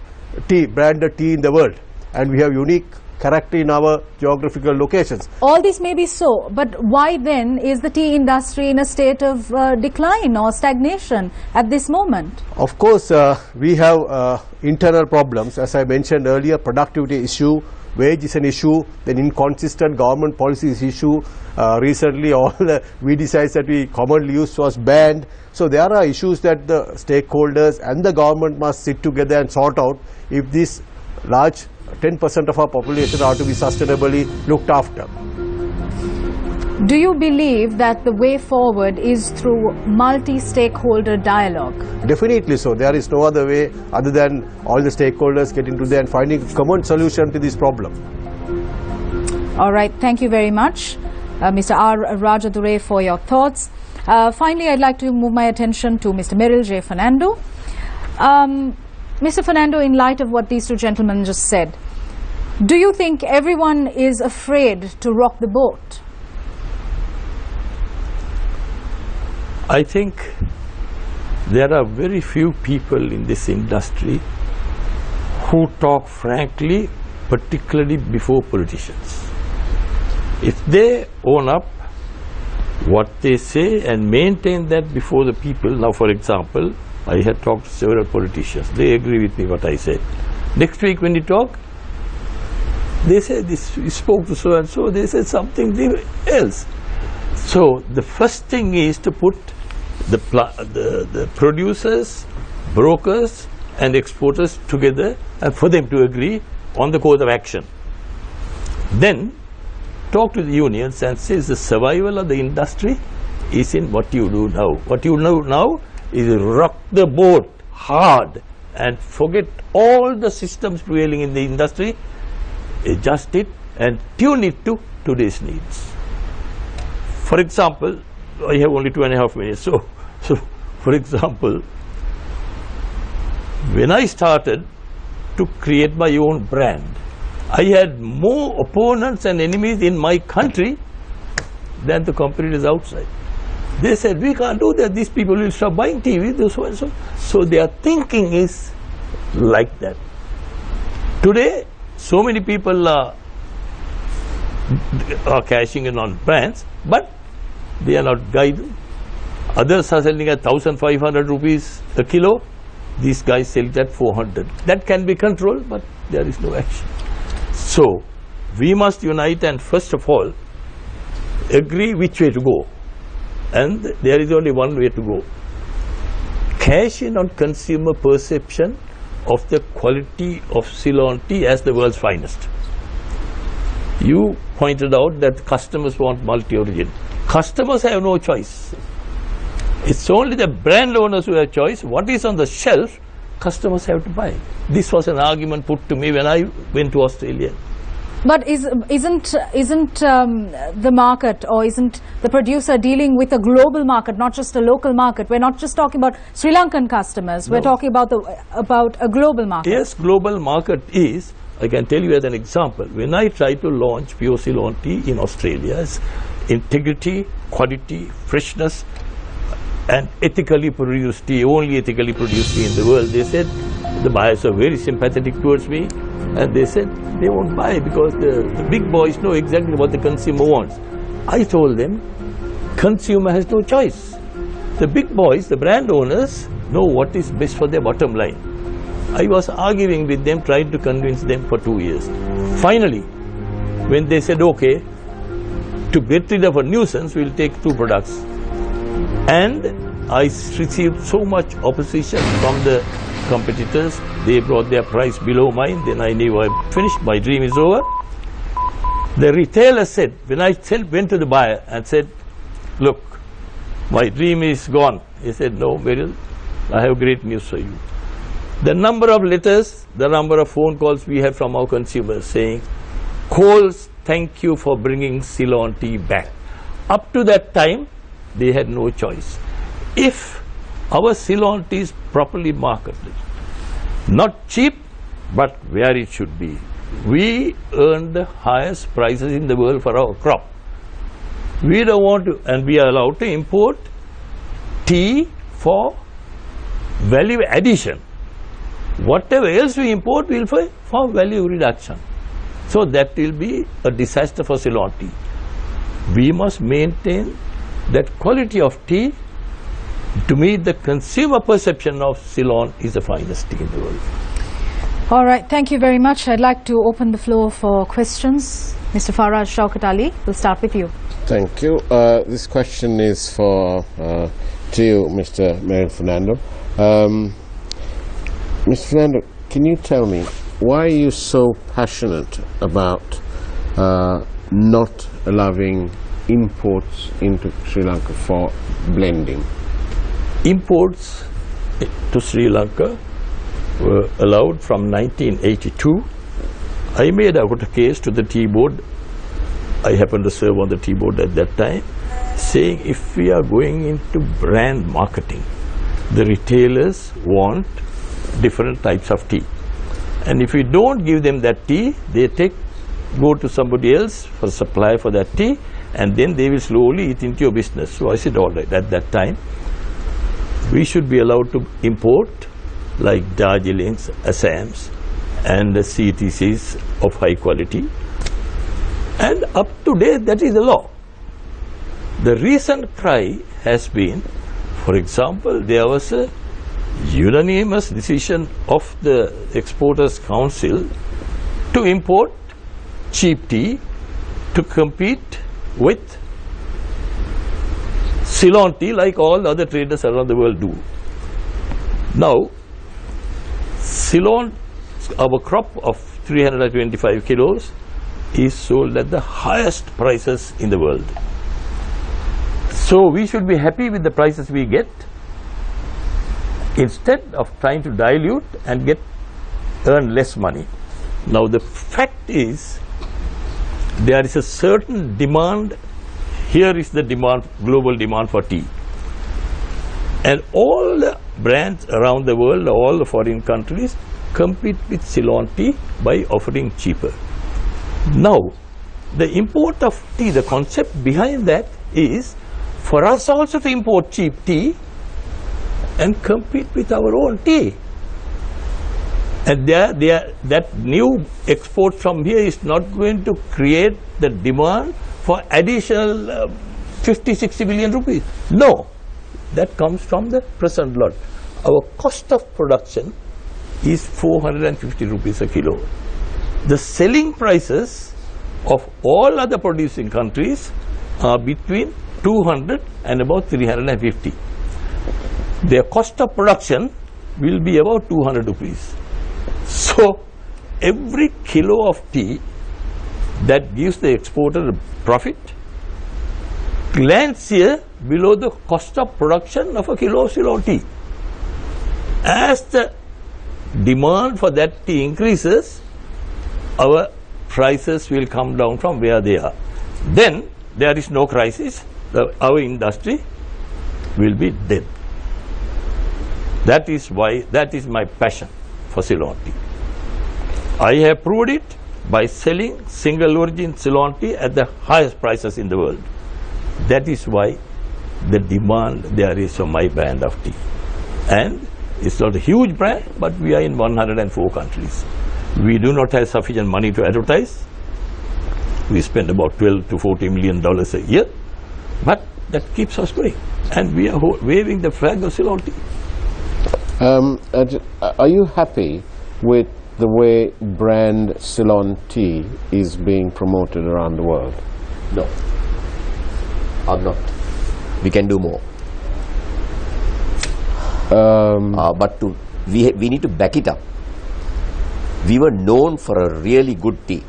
tea, branded tea in the world, and we have unique character in our geographical locations. All this may be so, but why then is the tea industry in a state of decline or stagnation at this moment? Of course, we have internal problems. As I mentioned earlier, productivity issue, wage is an issue, then inconsistent government policy is issue. Recently all the weedicides that we commonly use was banned. So there are issues that the stakeholders and the government must sit together and sort out if this large 10% of our population are to be sustainably looked after. Do you believe that the way forward is through multi-stakeholder dialogue? Definitely so. There is no other way other than all the stakeholders getting together and finding a common solution to this problem. All right, thank you very much, Mr. R. Rajadure, for your thoughts. Finally, I'd like to move my attention to Mr. Merrill J. Fernando. Mr. Fernando, in light of what these two gentlemen just said, do you think everyone is afraid to rock the boat? I think there are very few people in this industry who talk frankly, particularly before politicians. If they own up what they say and maintain that before the people, now for example, I had talked to several politicians, they agree with me what I said. Next week when you talk, they say this, you spoke to so and so, they said something else. So the first thing is to put the producers, brokers and exporters together and for them to agree on the course of action. Then talk to the unions and say the survival of the industry is in what you do now. What you do now is rock the boat hard and forget all the systems prevailing in the industry, adjust it and tune it to today's needs. For example, I have only 2.5 minutes. So for example, when I started to create my own brand, I had more opponents and enemies in my country than the competitors outside. They said, we can't do that, these people will stop buying TV, so and so. So their thinking is like that. Today, so many people are cashing in on brands, but they are not guided. Others are selling at 1,500 rupees a kilo. These guys sell it at 400. That can be controlled, but there is no action. So we must unite and first of all agree which way to go. And there is only one way to go. Cash in on consumer perception of the quality of Ceylon tea as the world's finest. You pointed out that customers want multi-origin. Customers have no choice. It's only the brand owners who have choice. What is on the shelf, customers have to buy. This was an argument put to me when I went to Australia. But isn't the market, or isn't the producer dealing with a global market, not just a local market? We're not just talking about Sri Lankan customers. No. We're talking about a global market. Yes, global market is. I can tell you as an example. When I tried to launch pure Ceylon tea in Australia, it's integrity, quality, freshness, and ethically produced tea, only ethically produced tea in the world. They said the buyers are very sympathetic towards me, and they said they won't buy because the big boys know exactly what the consumer wants. I told them, consumer has no choice. The big boys, the brand owners, know what is best for their bottom line. I was arguing with them, trying to convince them for 2 years. Finally, when they said, okay, to get rid of a nuisance, we'll take 2 products. And I received so much opposition from the competitors. They brought their price below mine. Then I knew I finished, my dream is over. The retailer said, when I went to the buyer and said, look, my dream is gone. He said, no, Meryl, I have great news for you. The number of letters, the number of phone calls we have from our consumers saying, Coles, thank you for bringing Ceylon tea back. Up to that time, they had no choice. If our Ceylon tea is properly marketed, not cheap, but where it should be, we earn the highest prices in the world for our crop. We don't want to, and we are allowed to import tea for value addition. Whatever else we import will be for value reduction. So that will be a disaster for Ceylon tea. We must maintain that quality of tea to meet the consumer perception of Ceylon is the finest tea in the world. All right, thank you very much. I'd like to open the floor for questions. Mr. Faraj Shaukat Ali, we'll start with you. Thank you. This question is for to you, Mr. Mayor Fernando. Mr. Fernando, can you tell me why are you so passionate about not allowing imports into Sri Lanka for blending? Imports to Sri Lanka were allowed from 1982. I made out a case to the tea board. I happened to serve on the tea board at that time, saying if we are going into brand marketing, the retailers want different types of tea. And if we don't give them that tea, they go to somebody else for supply for that tea, and then they will slowly eat into your business. So I said, all right, at that time, we should be allowed to import like Darjeelings, Assams, and the CTCs of high quality. And up to date, that is the law. The recent cry has been, for example, there was a unanimous decision of the Exporters Council to import cheap tea to compete with Ceylon tea like all other traders around the world do. Now, Ceylon, our crop of 325 kilos, is sold at the highest prices in the world. So we should be happy with the prices we get, instead of trying to dilute and earn less money. Now the fact is, there is a certain demand. Here is the demand, global demand for tea. And all the brands around the world, all the foreign countries, compete with Ceylon tea by offering cheaper. Now, the import of tea, the concept behind that is for us also to import cheap tea and compete with our own tea. And that new export from here is not going to create the demand for additional 50-60 billion rupees. No, that comes from the present lot. Our cost of production is 450 rupees a kilo. The selling prices of all other producing countries are between 200 and about 350. Their cost of production will be about 200 rupees. So every kilo of tea that gives the exporter a profit lands here below the cost of production of a kilo of Ceylon tea. As the demand for that tea increases, our prices will come down from where they are. Then there is no crisis. Our industry will be dead. That is why, that is my passion for Ceylon tea. I have proved it by selling single origin Ceylon tea at the highest prices in the world. That is why the demand there is for my brand of tea. And it's not a huge brand, but we are in 104 countries. We do not have sufficient money to advertise. We spend about $12 to $40 million a year, but that keeps us going. And we are waving the flag of Ceylon tea. Are you happy with the way brand Ceylon tea is being promoted around the world? No, I'm not. We can do more. But we need to back it up. We were known for a really good tea.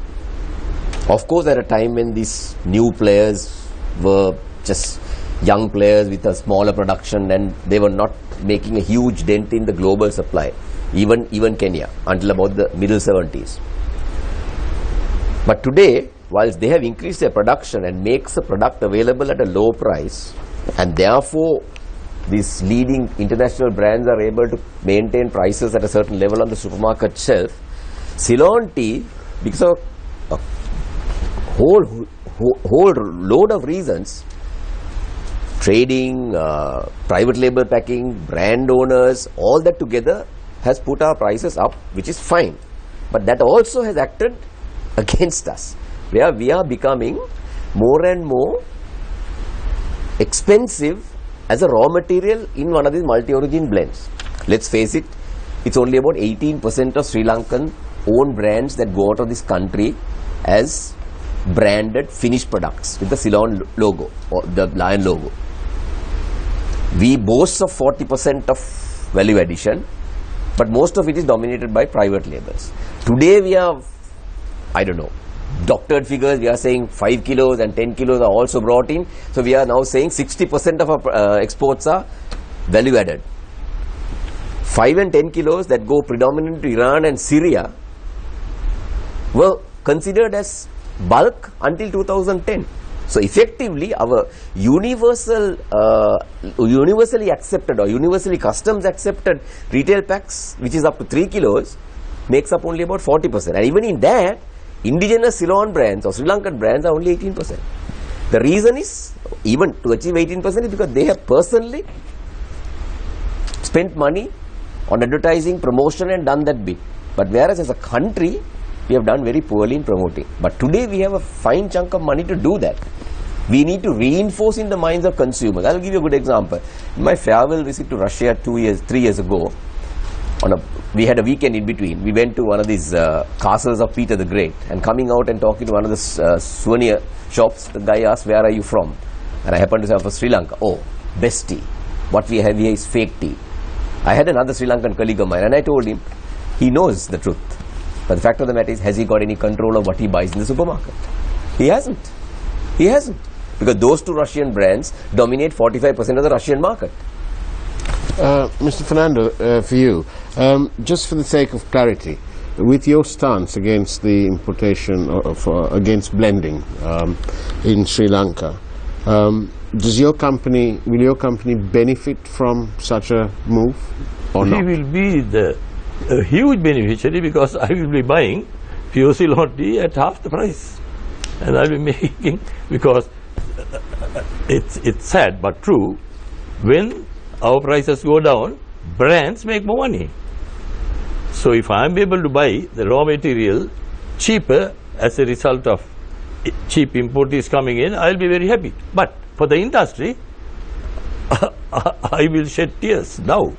Of course, at a time when these new players were just young players with a smaller production, and they were not making a huge dent in the global supply, even Kenya, until about the middle 70s. But today, whilst they have increased their production and makes a product available at a low price, and therefore these leading international brands are able to maintain prices at a certain level on the supermarket shelf, Ceylon tea, because of a whole load of reasons, trading, private label packing, brand owners, all that together has put our prices up, which is fine. But that also has acted against us, where we are becoming more and more expensive as a raw material in one of these multi-origin blends. Let's face it, it's only about 18% of Sri Lankan own brands that go out of this country as branded finished products with the Ceylon logo or the lion logo. We boast of 40% of value addition, but most of it is dominated by private labels. Today we are, I don't know, doctored figures. We are saying 5 kilos and 10 kilos are also brought in. So we are now saying 60% of our exports are value added. 5 and 10 kilos that go predominantly to Iran and Syria were considered as bulk until 2010. So effectively, our universally accepted or universally customs accepted retail packs, which is up to 3 kilos, makes up only about 40%. And even in that, indigenous Ceylon brands or Sri Lankan brands are only 18%. The reason is, even to achieve 18%, is because they have personally spent money on advertising, promotion, and done that bit. But whereas as a country, we have done very poorly in promoting. But today we have a fine chunk of money to do that. We need to reinforce in the minds of consumers. I will give you a good example. In my farewell visit to Russia 3 years ago, we had a weekend in between. We went to one of these castles of Peter the Great, and coming out and talking to one of the souvenir shops, the guy asked, "Where are you from?" And I happened to say, "I'm from Sri Lanka." "Oh, best tea. What we have here is fake tea." I had another Sri Lankan colleague of mine, and I told him, he knows the truth. But the fact of the matter is, has he got any control of what he buys in the supermarket? He hasn't. He hasn't. Because those two Russian brands dominate 45% of the Russian market. Mr. Fernando, for you, just for the sake of clarity, with your stance against the importation against blending in Sri Lanka, will your company benefit from such a move or not? We will be a huge beneficiary, because I will be buying pure Ceylon tea at half the price, and I will be making, because it's sad but true, when our prices go down, brands make more money. So if I am able to buy the raw material cheaper as a result of cheap import is coming in, I will be very happy. But for the industry, I will shed tears now.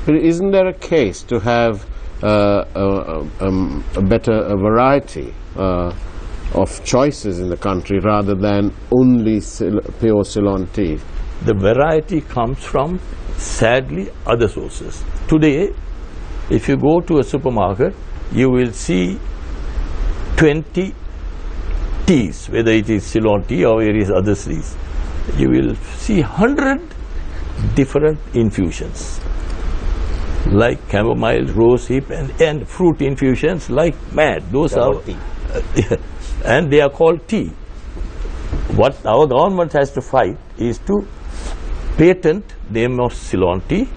But isn't there a case to have a better variety of choices in the country rather than only pure Ceylon tea? The variety comes from, sadly, other sources. Today, if you go to a supermarket, you will see 20 teas, whether it is Ceylon tea or various other teas. you will see 100 different infusions, like chamomile, rosehip, and fruit infusions like mad. Those are and they are called tea. What our government has to fight is to patent the name of Ceylon tea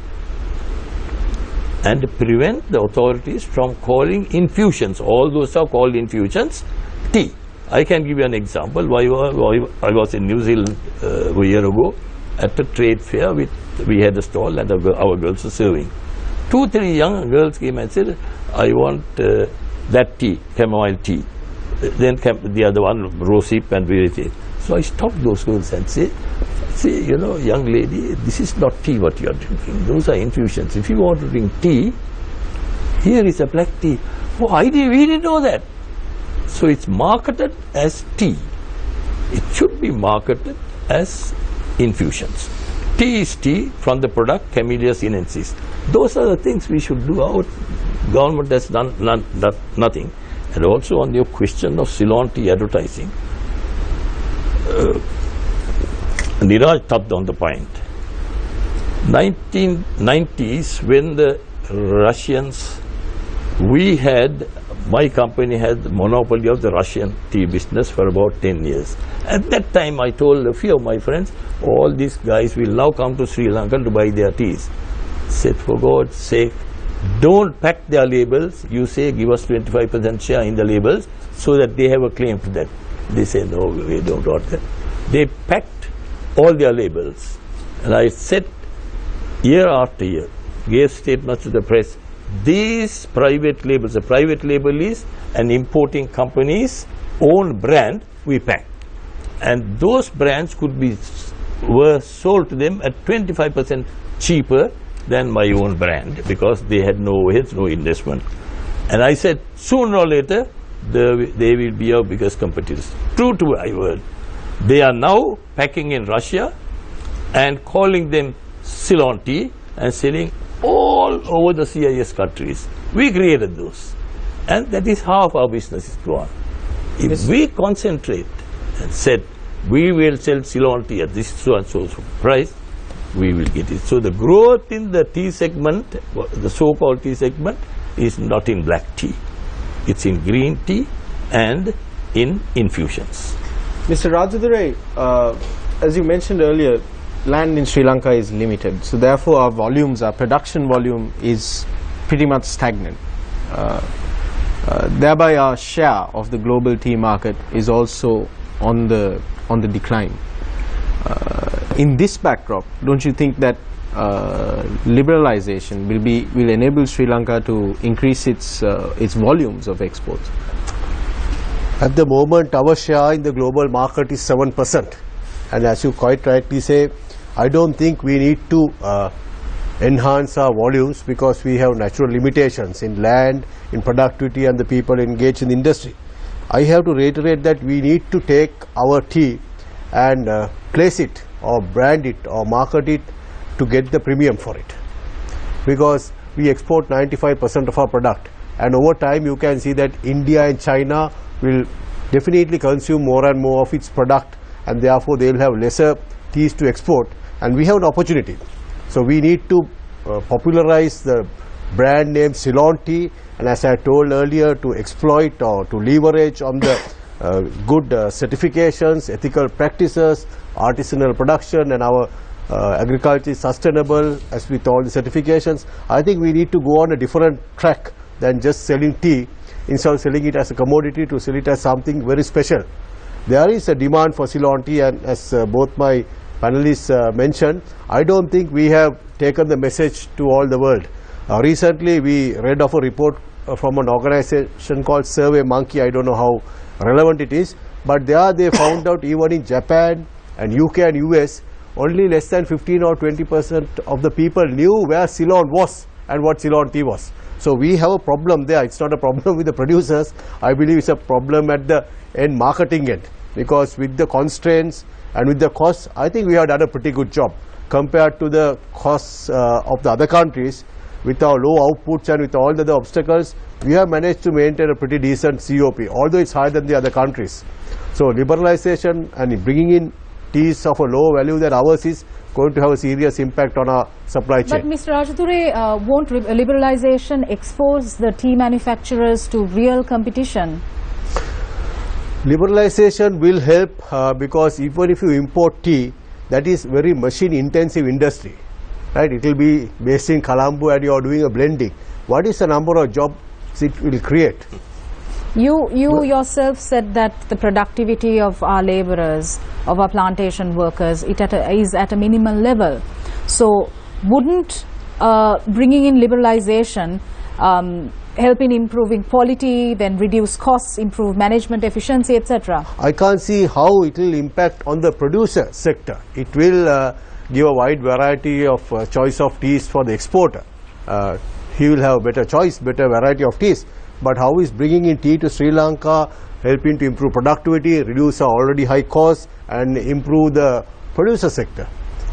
and prevent the authorities from calling infusions, all those are called infusions, tea. I can give you an example. I was in New Zealand a year ago at a trade fair. We had a stall and our girls were serving. 2-3 young girls came and said, I want that tea, chamomile tea. Then the other one, rosehip and variety. So I stopped those girls and said, see, you know, young lady, this is not tea what you are drinking. Those are infusions. If you want to drink tea, here is a black tea. Oh, we didn't know that. So it's marketed as tea. It should be marketed as infusions. Tea is tea from the product Camellia sinensis. Those are the things we should do. Our government has done nothing. And also on your question of Ceylon tea advertising, Niraj touched on the point. 1990s, when the Russians, my company had the monopoly of the Russian tea business for about 10 years. At that time, I told a few of my friends, all these guys will now come to Sri Lanka to buy their teas. Said, for God's sake, don't pack their labels. You say, give us 25% share in the labels so that they have a claim to that. They say, no, we don't want that. They packed all their labels. And I said, year after year, gave statements to the press, these private labels, a private label is an importing company's own brand, we pack. And those brands were sold to them at 25% cheaper than my own brand, because they had no overheads, no investment. And I said, sooner or later, they will be our biggest competitors. True to my word. They are now packing in Russia and calling them Ceylon tea and selling all over the CIS countries. We created those. And that is how our business is gone. If we concentrate and said, we will sell Ceylon tea at this so and so price, we will get it. So the growth in the tea segment, the so-called tea segment, is not in black tea. It's in green tea and in infusions. Mr. Rajadurai, as you mentioned earlier, land in Sri Lanka is limited. So therefore our production volume is pretty much stagnant. Thereby our share of the global tea market is also on the decline. In this backdrop, don't you think that liberalization will enable Sri Lanka to increase its volumes of exports? At the moment, our share in the global market is 7%. And as you quite rightly say, I don't think we need to enhance our volumes because we have natural limitations in land, in productivity and the people engaged in the industry. I have to reiterate that we need to take our tea and place it or brand it or market it to get the premium for it, because we export 95% of our product, and over time you can see that India and China will definitely consume more and more of its product, and therefore they will have lesser teas to export, and we have an opportunity. So we need to popularize the brand name Ceylon tea, and as I told earlier, to exploit or to leverage on the good certifications, ethical practices, artisanal production, and our agriculture is sustainable as with all the certifications. I think we need to go on a different track than just selling tea. Instead of selling it as a commodity, to sell it as something very special. There is a demand for Ceylon tea, and as both my panelists mentioned, I don't think we have taken the message to all the world. Recently we read of a report from an organization called Survey Monkey. I don't know how relevant it is, but there they found out even in Japan and UK and US, only less than 15 or 20% of the people knew where Ceylon was and what Ceylon tea was. So we have a problem there. It's not a problem with the producers. I believe it's a problem at the end marketing end, because with the constraints and with the costs, I think we have done a pretty good job compared to the costs of the other countries. With our low outputs and with all the other obstacles, we have managed to maintain a pretty decent COP, although it's higher than the other countries. So liberalization and bringing in teas of a low value than ours is going to have a serious impact on our supply chain. But Mr. Rajature, won't liberalization expose the tea manufacturers to real competition? Liberalization will help because even if you import tea, that is very machine intensive industry, right? It will be based in Colombo and you are doing a blending. What is the number of jobs it will create? You yourself said that the productivity of our laborers, of our plantation workers, is at a minimal level. So wouldn't bringing in liberalization help in improving quality, then reduce costs, improve management efficiency, etc.? I can't see how it will impact on the producer sector. It will give a wide variety of choice of teas for the exporter. He will have better choice, better variety of teas. But how is bringing in tea to Sri Lanka helping to improve productivity, reduce our already high costs and improve the producer sector?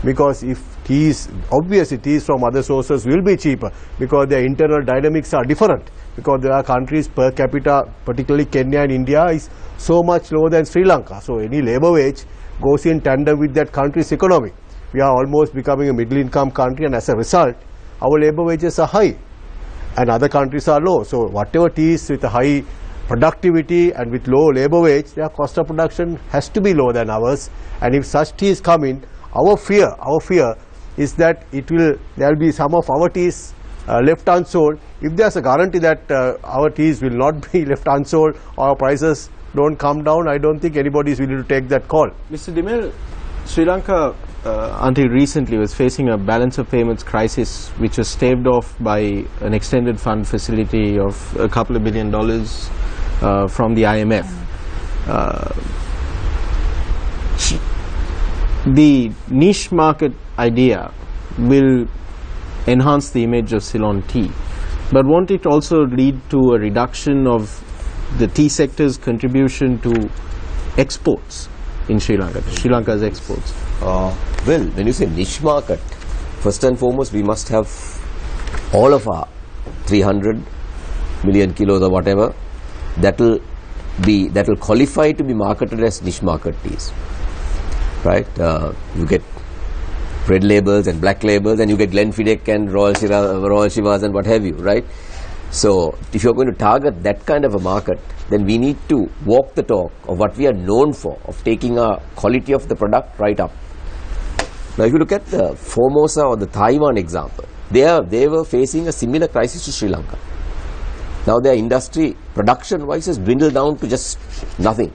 Because if teas, obviously teas from other sources will be cheaper because their internal dynamics are different, because there are countries per capita, particularly Kenya and India, is so much lower than Sri Lanka. So any labor wage goes in tandem with that country's economy. We are almost becoming a middle income country, and as a result our labor wages are high and other countries are low. So whatever teas with a high productivity and with low labor wage, their cost of production has to be lower than ours. And if such teas come in, our fear is that there will be some of our teas left unsold. If there is a guarantee that our teas will not be left unsold or our prices don't come down, I don't think anybody is willing to take that call. Mr. Dimel, Sri Lanka until recently was facing a balance of payments crisis, which was staved off by an extended fund facility of a couple of $2 billion from the IMF. The niche market idea will enhance the image of Ceylon tea, but won't it also lead to a reduction of the tea sector's contribution to exports in Sri Lanka, Sri Lanka's exports? Well, when you say niche market, first and foremost we must have all of our 300 million kilos or whatever that will qualify to be marketed as niche market teas, right? You get red labels and black labels, and you get Glenfiddich and Royal Shivas and what have you, right? So if you're going to target that kind of a market, then we need to walk the talk of what we are known for, of taking our quality of the product right up. Now if you look at the Formosa or the Taiwan example, they were facing a similar crisis to Sri Lanka. Now their industry production wise has dwindled down to just nothing.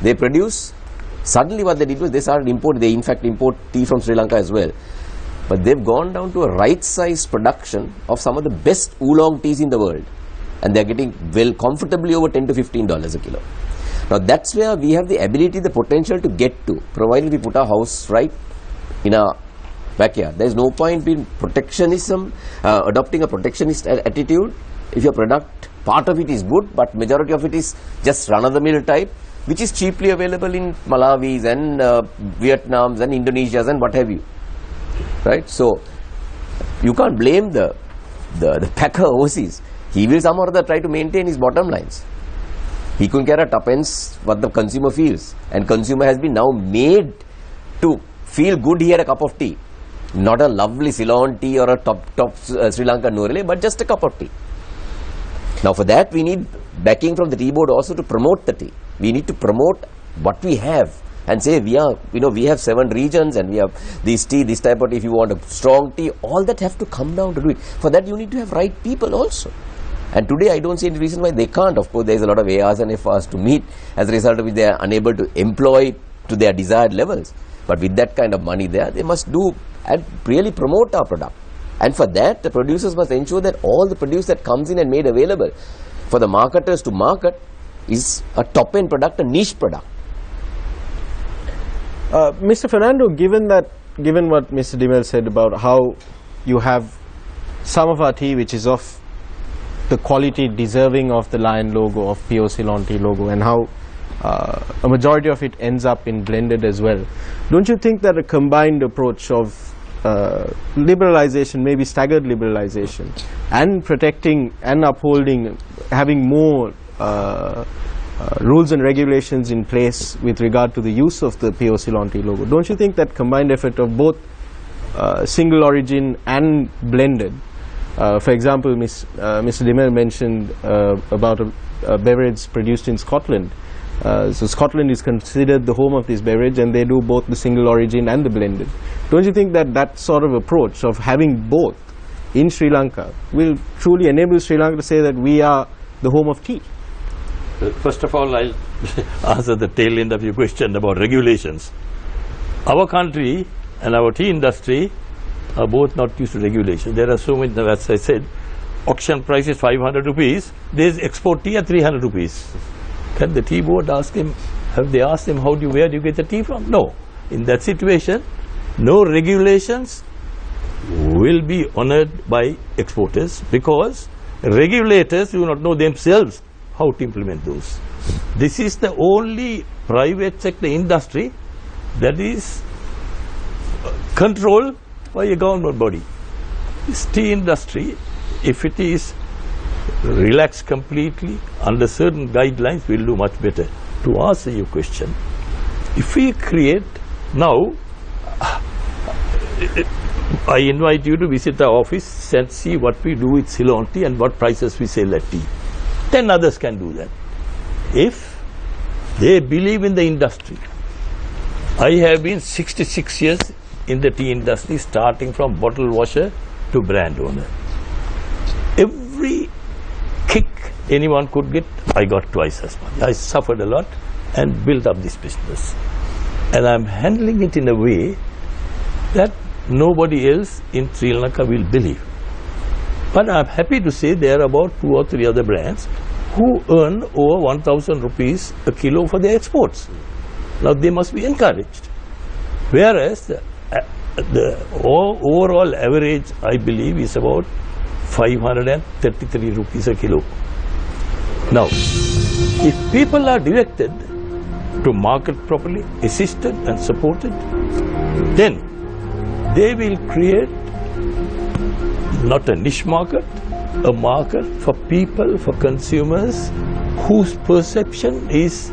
They produce, suddenly what they did was they started import, they in fact import tea from Sri Lanka as well. But they've gone down to a right size production of some of the best oolong teas in the world, and they're getting well comfortably over $10 to $15 a kilo. Now that's where we have the ability, the potential to get to, provided we put our house right in our backyard. There is no point in protectionism, adopting a protectionist attitude. If your product, part of it is good, but majority of it is just run-of-the-mill type, which is cheaply available in Malawis and Vietnams and Indonesias and what have you, right? So you can't blame the packer overseas. He will somehow or other try to maintain his bottom lines. He couldn't care a tuppence what the consumer feels, and consumer has been now made to feel good he had a cup of tea, not a lovely Ceylon tea or a top Sri Lankan Norele, but just a cup of tea. Now for that we need backing from the tea board also to promote the tea. We need to promote what we have and say we have 7 regions and we have this tea, this type of tea. If you want a strong tea, all that have to come down to do it. For that you need to have right people also. And today I don't see any reason why they can't. Of course there is a lot of ARs and FRs to meet, as a result of which they are unable to employ to their desired levels. But with that kind of money there, they must do and really promote our product. And for that, the producers must ensure that all the produce that comes in and made available for the marketers to market is a top-end product, a niche product. Mr. Fernando, given what Mr. Dimel said about how you have some of our tea which is of the quality deserving of the lion logo, of Pure Ceylon tea logo, and how a majority of it ends up in blended as well, don't you think that a combined approach of liberalization, maybe staggered liberalization, and protecting and upholding, having more rules and regulations in place with regard to the use of the PO Ceylon tea logo. Don't you think that combined effort of both single origin and blended, for example, Mr. Dimel mentioned about a beverage produced in Scotland. So Scotland is considered the home of this beverage, and they do both the single origin and the blended. Don't you think that that sort of approach of having both in Sri Lanka will truly enable Sri Lanka to say that we are the home of tea? First of all, I'll answer the tail end of your question about regulations. Our country and our tea industry are both not used to regulation. There are so many, as I said, auction price is 500 rupees, there is export tea at 300 rupees. Can the tea board ask him, have they asked him where do you get the tea from? No. In that situation, no regulations will be honored by exporters, because regulators do not know themselves how to implement those. This is the only private sector industry that is controlled by a government body. This tea industry, if it is relaxed completely under certain guidelines, will do much better. To answer your question, if we create now, I invite you to visit our office and see what we do with Ceylon tea and what prices we sell at tea. 10 others can do that, if they believe in the industry. I have been 66 years in the tea industry, starting from bottle washer to brand owner. Every kick anyone could get, I got twice as much. I suffered a lot and built up this business. And I'm handling it in a way that nobody else in Sri Lanka will believe. But I'm happy to say there are about 2 or 3 other brands who earn over 1,000 rupees a kilo for their exports. Now they must be encouraged. Whereas the overall average, I believe, is about 533 rupees a kilo. Now, if people are directed to market properly, assisted and supported, then they will create not a niche market, a market for people, for consumers whose perception is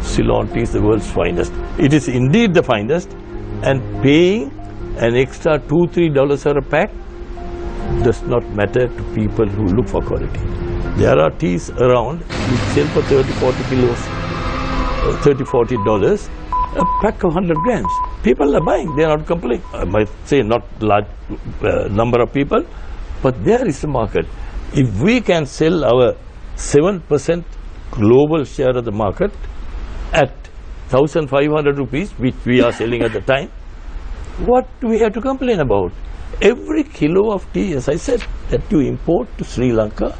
Ceylon tea is the world's finest. It is indeed the finest, and paying an extra $2-3 a pack does not matter to people who look for quality. There are teas around which sell for $30-40 a pack of 100 grams. People are buying, they are not complaining. I might say not large number of people, but there is a market. If we can sell our 7% global share of the market at 1,500 rupees, which we are selling at the time, what do we have to complain about? Every kilo of tea, as I said, that you import to Sri Lanka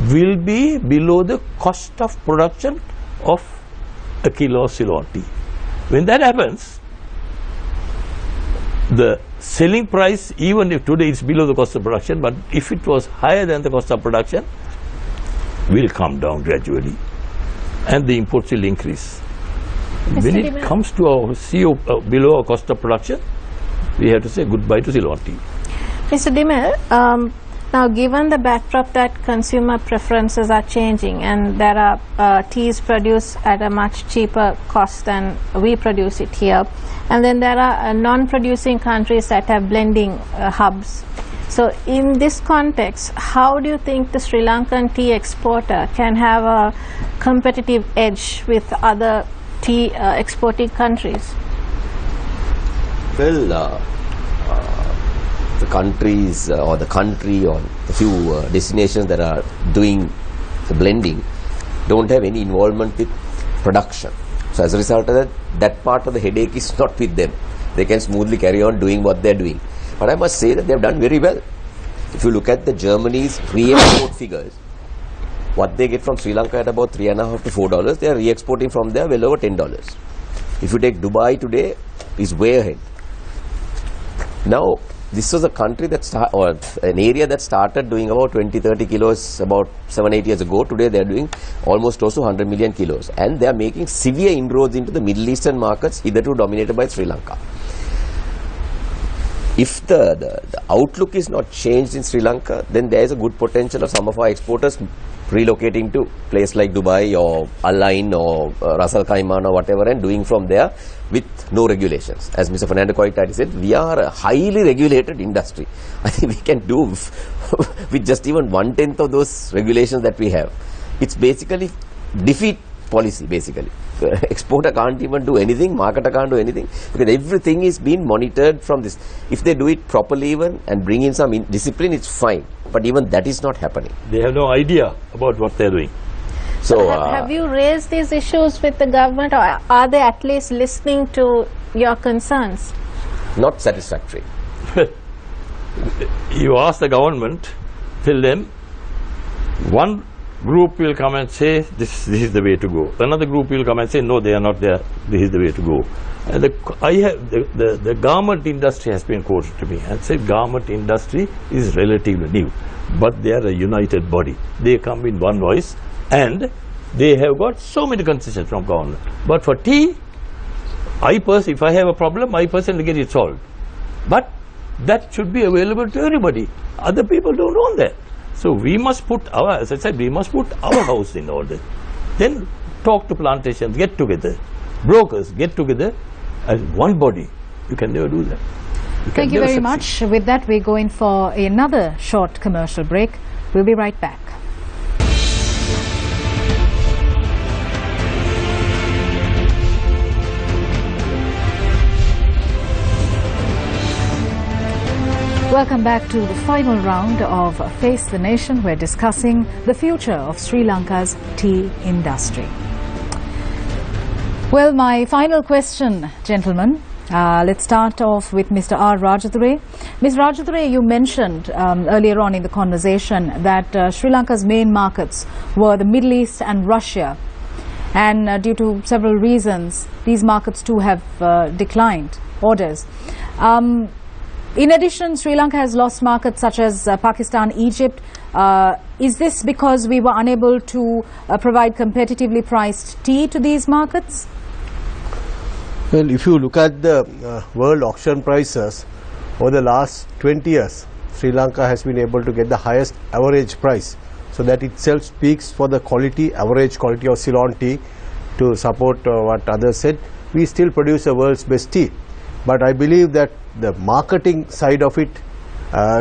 will be below the cost of production of a kilo of Ceylon tea. When that happens, the selling price, even if today it's below the cost of production, but if it was higher than the cost of production, will come down gradually, and the imports will increase. When it comes to our CO below our cost of production, we have to say goodbye to Ceylon tea. Mr. Dimel, now given the backdrop that consumer preferences are changing and there are teas produced at a much cheaper cost than we produce it here, and then there are non-producing countries that have blending hubs. So in this context, how do you think the Sri Lankan tea exporter can have a competitive edge with other tea exporting countries? Well, the countries or the country or the few destinations that are doing the blending don't have any involvement with production. So as a result of that, that part of the headache is not with them. They can smoothly carry on doing what they're doing. But I must say that they've done very well. If you look at the Germany's re-export figures, what they get from Sri Lanka at about $3.5 to $4, they are re-exporting from there well over $10. If you take Dubai today, it's way ahead. Now, this was a country that or an area that started doing about 20-30 kilos about 7-8 years ago. Today they are doing almost close to 100 million kilos, and they are making severe inroads into the Middle Eastern markets, hitherto dominated by Sri Lanka. If the outlook is not changed in Sri Lanka, then there is a good potential of some of our exporters relocating to place like Dubai or Al Ain or Ras Al Khaimah or whatever, and doing from there with no regulations. As Mr. Fernando quite rightly said, we are a highly regulated industry. I think we can do with just even 1/10 of those regulations that we have. It's basically defeat policy, basically. Exporter can't even do anything, marketer can't do anything, because everything is being monitored from this. If they do it properly even and bring in some discipline, it's fine. But even that is not happening. They have no idea about what they're doing. So have you raised these issues with the government, or are they at least listening to your concerns? Not satisfactory. You ask the government, tell them, one group will come and say this is the way to go. Another group will come and say no, they are not there, this is the way to go. And the garment industry has been quoted to me and said garment industry is relatively new, but they are a united body. They come in one voice and they have got so many concessions from government. But for tea, if I have a problem, I personally get it solved. But that should be available to everybody. Other people don't want that. So we must put as I said, we must put our house in order. Then talk to plantations, get together. Brokers, get together as one body. You can never do that. Thank you very much. With that, we go in for another short commercial break. We'll be right back. Welcome back to the final round of Face the Nation. We're discussing the future of Sri Lanka's tea industry. Well, my final question, gentlemen. Let's start off with Mr. R. Rajadure. Ms. Rajadure, you mentioned earlier on in the conversation that Sri Lanka's main markets were the Middle East and Russia. And due to several reasons, these markets too have declined orders. In addition, Sri Lanka has lost markets such as Pakistan, Egypt. Is this because we were unable to provide competitively priced tea to these markets? Well, if you look at the world auction prices over the last 20 years, Sri Lanka has been able to get the highest average price. So that itself speaks for the average quality of Ceylon tea. To support what others said, we still produce the world's best tea. But I believe that the marketing side of it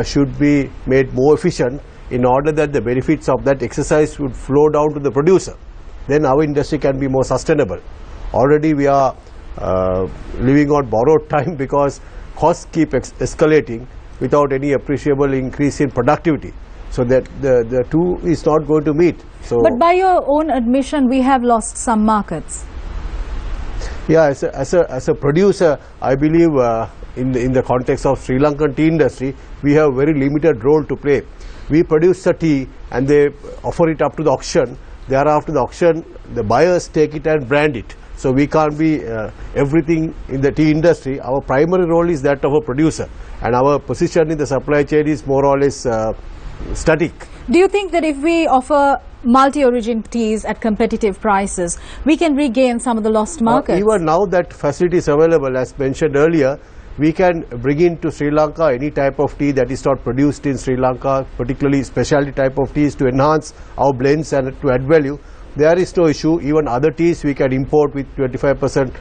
should be made more efficient in order that the benefits of that exercise would flow down to the producer. Then our industry can be more sustainable. Already we are living on borrowed time because costs keep escalating without any appreciable increase in productivity. So that the two is not going to meet. So, but by your own admission, we have lost some markets. Yeah, as a producer, I believe in the context of Sri Lankan tea industry, we have very limited role to play. We produce the tea and they offer it up to the auction. Thereafter the auction, the buyers take it and brand it. So we can't be everything in the tea industry. Our primary role is that of a producer, and our position in the supply chain is more or less static. Do you think that if we offer multi-origin teas at competitive prices, we can regain some of the lost markets? Even now that facility is available, as mentioned earlier, we can bring into Sri Lanka any type of tea that is not produced in Sri Lanka, particularly specialty type of teas, to enhance our blends and to add value. There is no issue. Even other teas we can import with 25%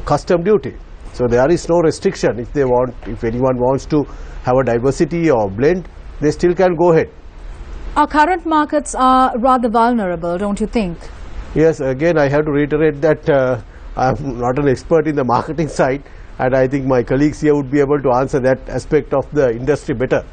custom duty. So there is no restriction. If anyone wants to have a diversity or blend, they still can go ahead. Our current markets are rather vulnerable, don't you think? Yes, again I have to reiterate that I am not an expert in the marketing side, and I think my colleagues here would be able to answer that aspect of the industry better.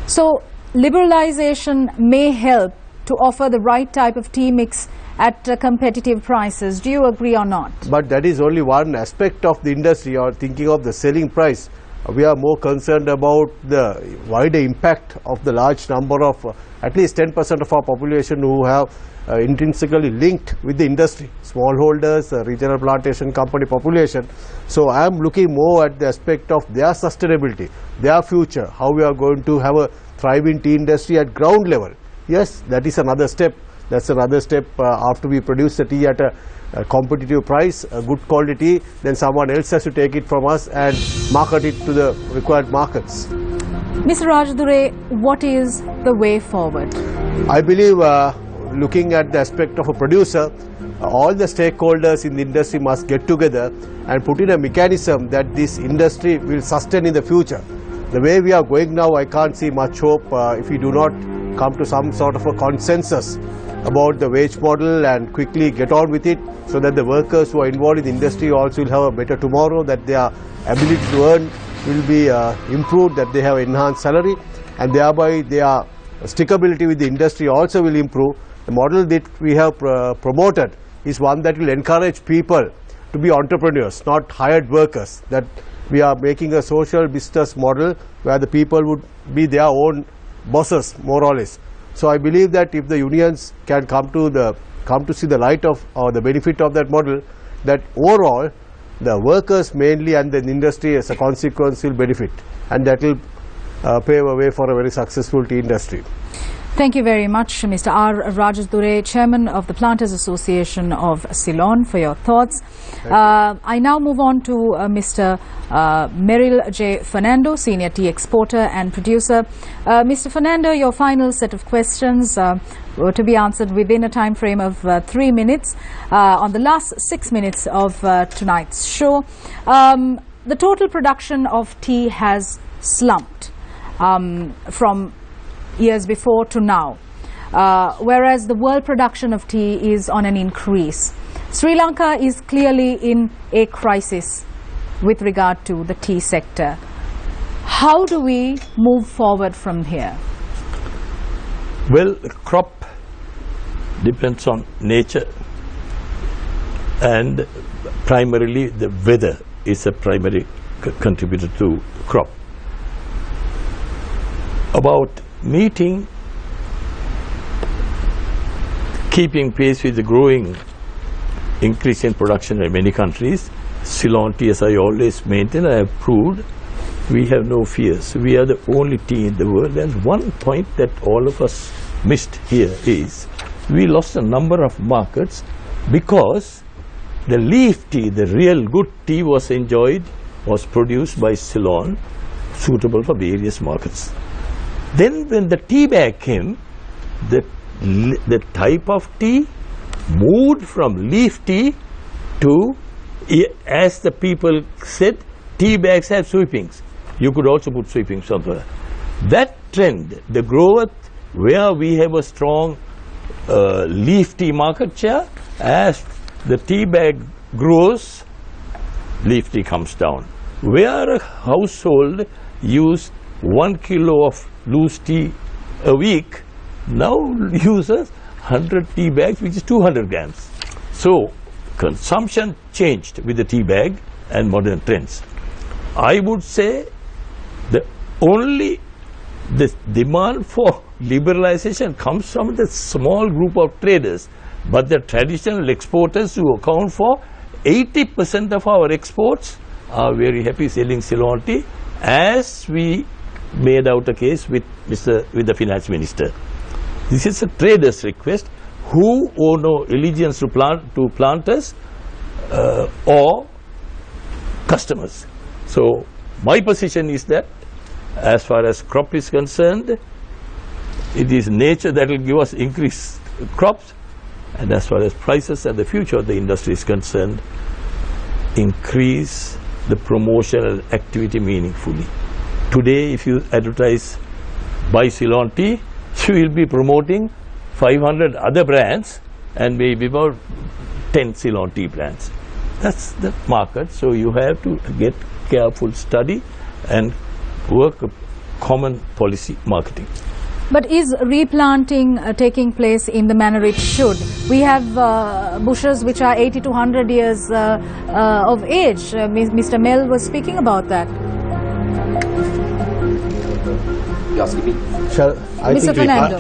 So liberalization may help to offer the right type of tea mix at competitive prices. Do you agree or not? But that is only one aspect of the industry, or thinking of the selling price. We are more concerned about the wider impact of the large number of at least 10% of our population who have intrinsically linked with the industry, smallholders, regional plantation company population. So I am looking more at the aspect of their sustainability, their future, how we are going to have a thriving tea industry at ground level. Yes, that is another step. That's another step after we produce the tea at a competitive price, a good quality, then someone else has to take it from us and market it to the required markets. Mr. Rajadure, what is the way forward? I believe looking at the aspect of a producer, all the stakeholders in the industry must get together and put in a mechanism that this industry will sustain in the future. The way we are going now, I can't see much hope if we do not come to some sort of a consensus about the wage model and quickly get on with it, so that the workers who are involved in the industry also will have a better tomorrow, that their ability to earn will be improved, that they have enhanced salary, and thereby their stickability with the industry also will improve. The model that we have promoted is one that will encourage people to be entrepreneurs, not hired workers. That we are making a social business model where the people would be their own bosses, more or less. So I believe that if the unions can come to see the light of or the benefit of that model, that overall the workers mainly and the industry as a consequence will benefit, and that will pave a way for a very successful tea industry. Thank you very much, Mr. R. Rajasdure, Chairman of the Planters Association of Ceylon, for your thoughts. I now move on to Mr. Merrill J. Fernando, Senior Tea Exporter and Producer. Mr. Fernando, your final set of questions to be answered within a time frame of 3 minutes on the last 6 minutes of tonight's show. The total production of tea has slumped from years before to now, whereas the world production of tea is on an increase. Sri Lanka is clearly in a crisis with regard to the tea sector. How do we move forward from here? Well, the crop depends on nature, and primarily the weather is a primary contributor to crop. About keeping pace with the growing increase in production in many countries, Ceylon tea, as I always maintain, I have proved, we have no fears. We are the only tea in the world. And one point that all of us missed here is we lost a number of markets because the leaf tea, the real good tea, was produced by Ceylon, suitable for various markets. Then when the tea bag came, the type of tea moved from leaf tea to, as the people said, tea bags have sweepings. You could also put sweepings somewhere. That trend, the growth where we have a strong leaf tea market share, as the tea bag grows, leaf tea comes down. Where a household used 1 kilo of loose tea a week, now uses 100 tea bags, which is 200 grams. So consumption changed with the tea bag and modern trends. I would say the demand for liberalization comes from the small group of traders, but the traditional exporters, who account for 80% of our exports, are very happy selling Ceylon tea, as we made out a case with the finance minister. This is a trader's request who owe no allegiance to planters or customers. So my position is that as far as crop is concerned, it is nature that will give us increased crops, and as far as prices and the future of the industry is concerned, increase the promotional activity meaningfully. Today, if you advertise buy Ceylon tea, you will be promoting 500 other brands and maybe about 10 Ceylon tea brands. That's the market. So you have to get careful study and work a common policy marketing. But is replanting taking place in the manner it should? We have bushes which are 80 to 100 years of age. Mr. Mel was speaking about that. Mr. Fernando.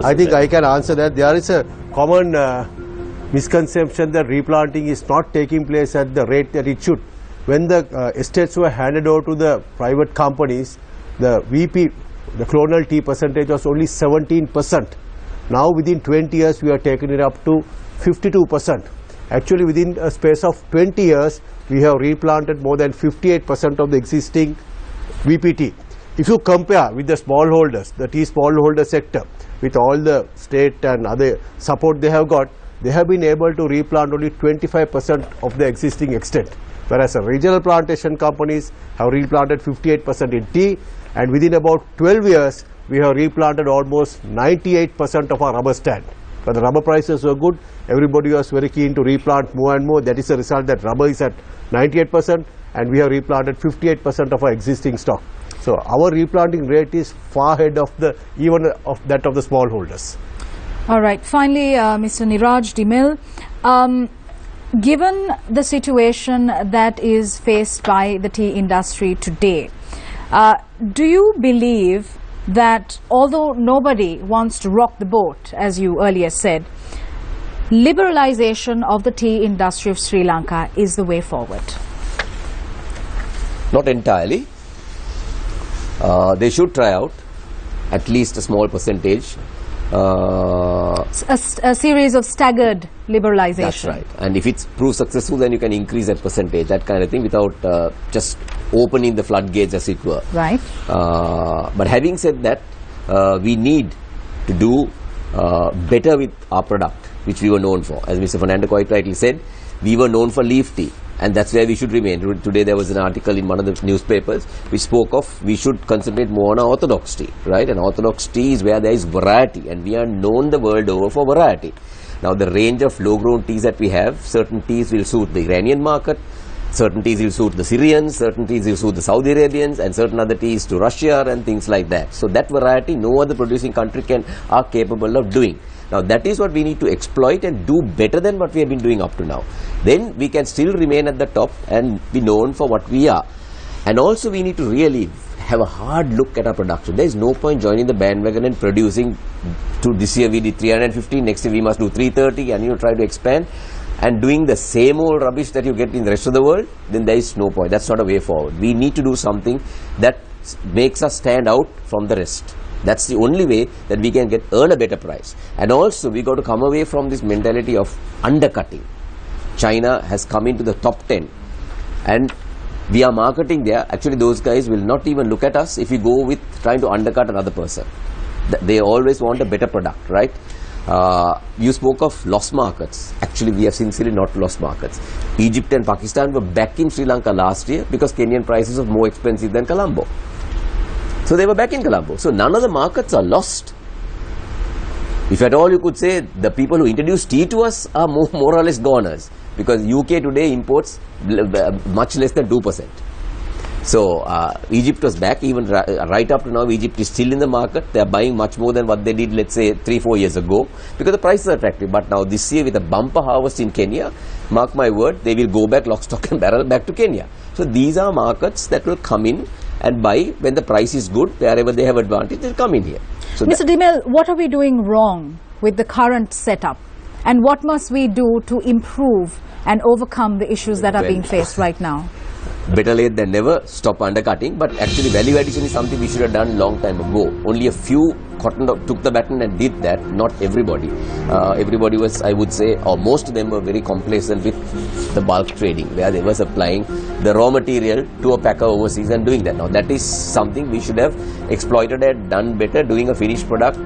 I think I can answer that. There is a common misconception that replanting is not taking place at the rate that it should. When the estates were handed over to the private companies, the VP, the clonal tea percentage, was only 17%. Now within 20 years we are taking it up to 52%. Actually within a space of 20 years we have replanted more than 58% of the existing VPT. if you compare with the smallholders, the tea smallholder sector, with all the state and other support they have got, they have been able to replant only 25% of the existing extent, whereas the regional plantation companies have replanted 58% in tea, and within about 12 years we have replanted almost 98% of our rubber stand. But the rubber prices were good, everybody was very keen to replant more and more. That is the result that rubber is at 98% and we have replanted 58% of our existing stock. So our replanting rate is far ahead of the even of that of the smallholders. All right. Finally, Mr. Niraj Dimil, given the situation that is faced by the tea industry today, do you believe that although nobody wants to rock the boat, as you earlier said, liberalization of the tea industry of Sri Lanka is the way forward? Not entirely. They should try out at least a small percentage. A series of staggered liberalization. That's right. And if it proves successful, then you can increase that percentage, that kind of thing, without just opening the floodgates, as it were. Right. But having said that, we need to do better with our product, which we were known for. As Mr. Fernando quite rightly said, we were known for leaf tea, and that's where we should remain. Today there was an article in one of the newspapers which spoke of we should concentrate more on our orthodox tea, right? And orthodox tea is where there is variety, and we are known the world over for variety. Now the range of low-grown teas that we have, certain teas will suit the Iranian market, certain teas will suit the Syrians, certain teas will suit the Saudi Arabians, and certain other teas to Russia and things like that. So that variety no other producing country are capable of doing. Now that is what we need to exploit and do better than what we have been doing up to now. Then we can still remain at the top and be known for what we are. And also we need to really have a hard look at our production. There is no point joining the bandwagon and producing. To this year we did 350, next year we must do 330, and try to expand and doing the same old rubbish that you get in the rest of the world. Then there is no point. That's not a way forward. We need to do something that makes us stand out from the rest. That's the only way that we can earn a better price. And also we got to come away from this mentality of undercutting. China has come into the top 10 and we are marketing there. Actually those guys will not even look at us if we go with trying to undercut another person. They always want a better product, right? You spoke of lost markets. Actually we have sincerely not lost markets. Egypt and Pakistan were back in Sri Lanka last year because Kenyan prices were more expensive than Colombo. So they were back in Colombo. So none of the markets are lost. If at all you could say the people who introduced tea to us are more or less goners, because UK today imports much less than 2%. So Egypt was back. Even right up to now Egypt is still in the market. They are buying much more than what they did, let's say 3-4 years ago, because the prices are attractive. But now this year with a bumper harvest in Kenya, mark my word, they will go back lock, stock and barrel back to Kenya. So these are markets that will come in and buy when the price is good. Wherever they have advantage, they'll come in here. So Mr. Dimil, what are we doing wrong with the current setup? And what must we do to improve and overcome the issues that are being faced right now? Better late than never. Stop undercutting. But actually value addition is something we should have done long time ago. Only a few took the baton and did that. Not everybody. Everybody was, I would say, or most of them were very complacent with the bulk trading, where they were supplying the raw material to a packer overseas and doing that. Now that is something we should have exploited and done better. Doing a finished product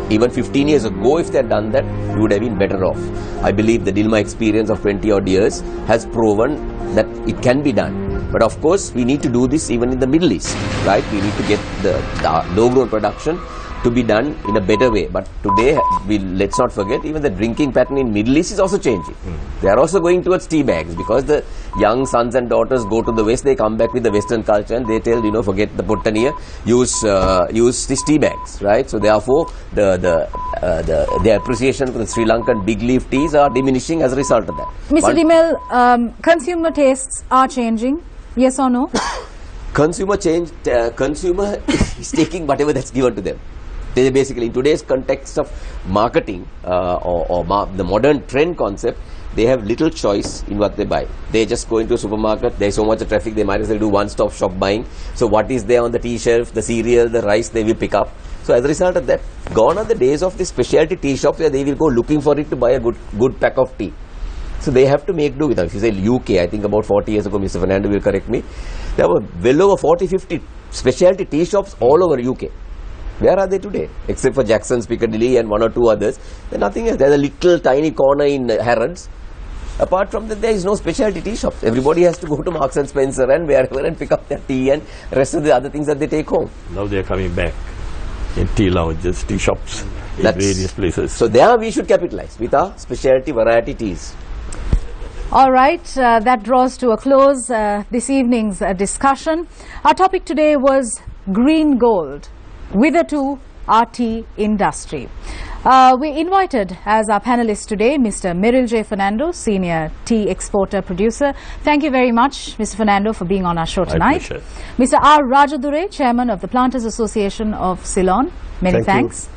even 15 years ago, if they had done that, we would have been better off. I believe the Dilma experience of 20 odd years has proven that it can be done. But of course, we need to do this even in the Middle East, right? We need to get the low-grown production to be done in a better way. But today, let's not forget, even the drinking pattern in Middle East is also changing. They are also going towards tea bags, because the young sons and daughters go to the West, they come back with the Western culture and they tell, forget the Pottaniya, use these tea bags, right? So therefore, the appreciation for the Sri Lankan big leaf teas are diminishing as a result of that. Mr. Dimil, consumer tastes are changing, yes or no? Consumer is taking whatever that's given to them. They basically, in today's context of marketing the modern trend concept, they have little choice in what they buy. They just go into a supermarket, there's so much traffic, they might as well do one-stop shop buying. So what is there on the tea shelf, the cereal, the rice, they will pick up. So as a result of that, gone are the days of the specialty tea shops where they will go looking for it to buy a good pack of tea. So they have to make do with it. If you say UK, I think about 40 years ago, Mr. Fernando will correct me, there were well over 40-50 specialty tea shops all over UK. Where are they today? Except for Jackson's, Piccadilly and one or two others. There's nothing else. There's a little tiny corner in Harrods. Apart from that, there is no specialty tea shops. Everybody has to go to Marks and Spencer and wherever and pick up their tea and rest of the other things that they take home. Now they are coming back in tea lounges, tea shops in various places. So there we should capitalize with our specialty variety teas. All right, that draws to a close this evening's discussion. Our topic today was green gold, whither to our tea industry. We invited as our panelists today Mr. Miril J. Fernando, Senior Tea Exporter Producer. Thank you very much, Mr. Fernando, for being on our show tonight. Mr. R. Rajadure, Chairman of the Planters Association of Ceylon. Many thanks.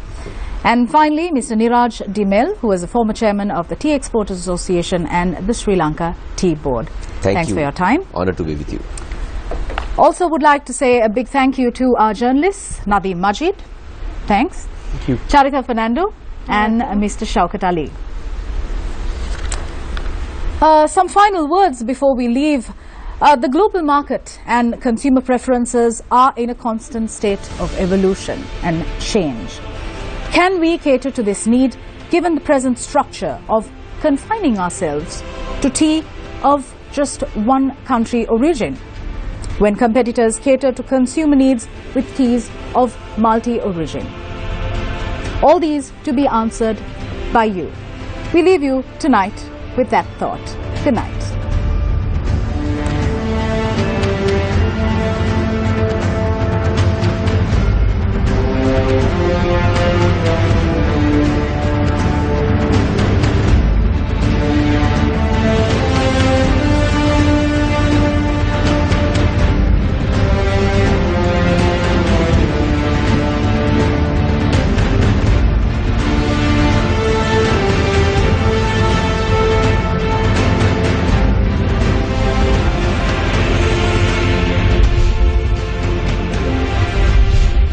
And finally, Mr. Niraj Dimel, who is a former Chairman of the Tea Exporters Association and the Sri Lanka Tea Board. Thanks for your time. Honored to be with you. Also would like to say a big thank you to our journalists, Nadeem Majid. Thanks. Thank you. Charika Fernando and Mr. Shaukat Ali. Some final words before we leave. The global market and consumer preferences are in a constant state of evolution and change. Can we cater to this need given the present structure of confining ourselves to tea of just one country origin, when competitors cater to consumer needs with teas of multi-origin? All these to be answered by you. We leave you tonight with that thought. Good night.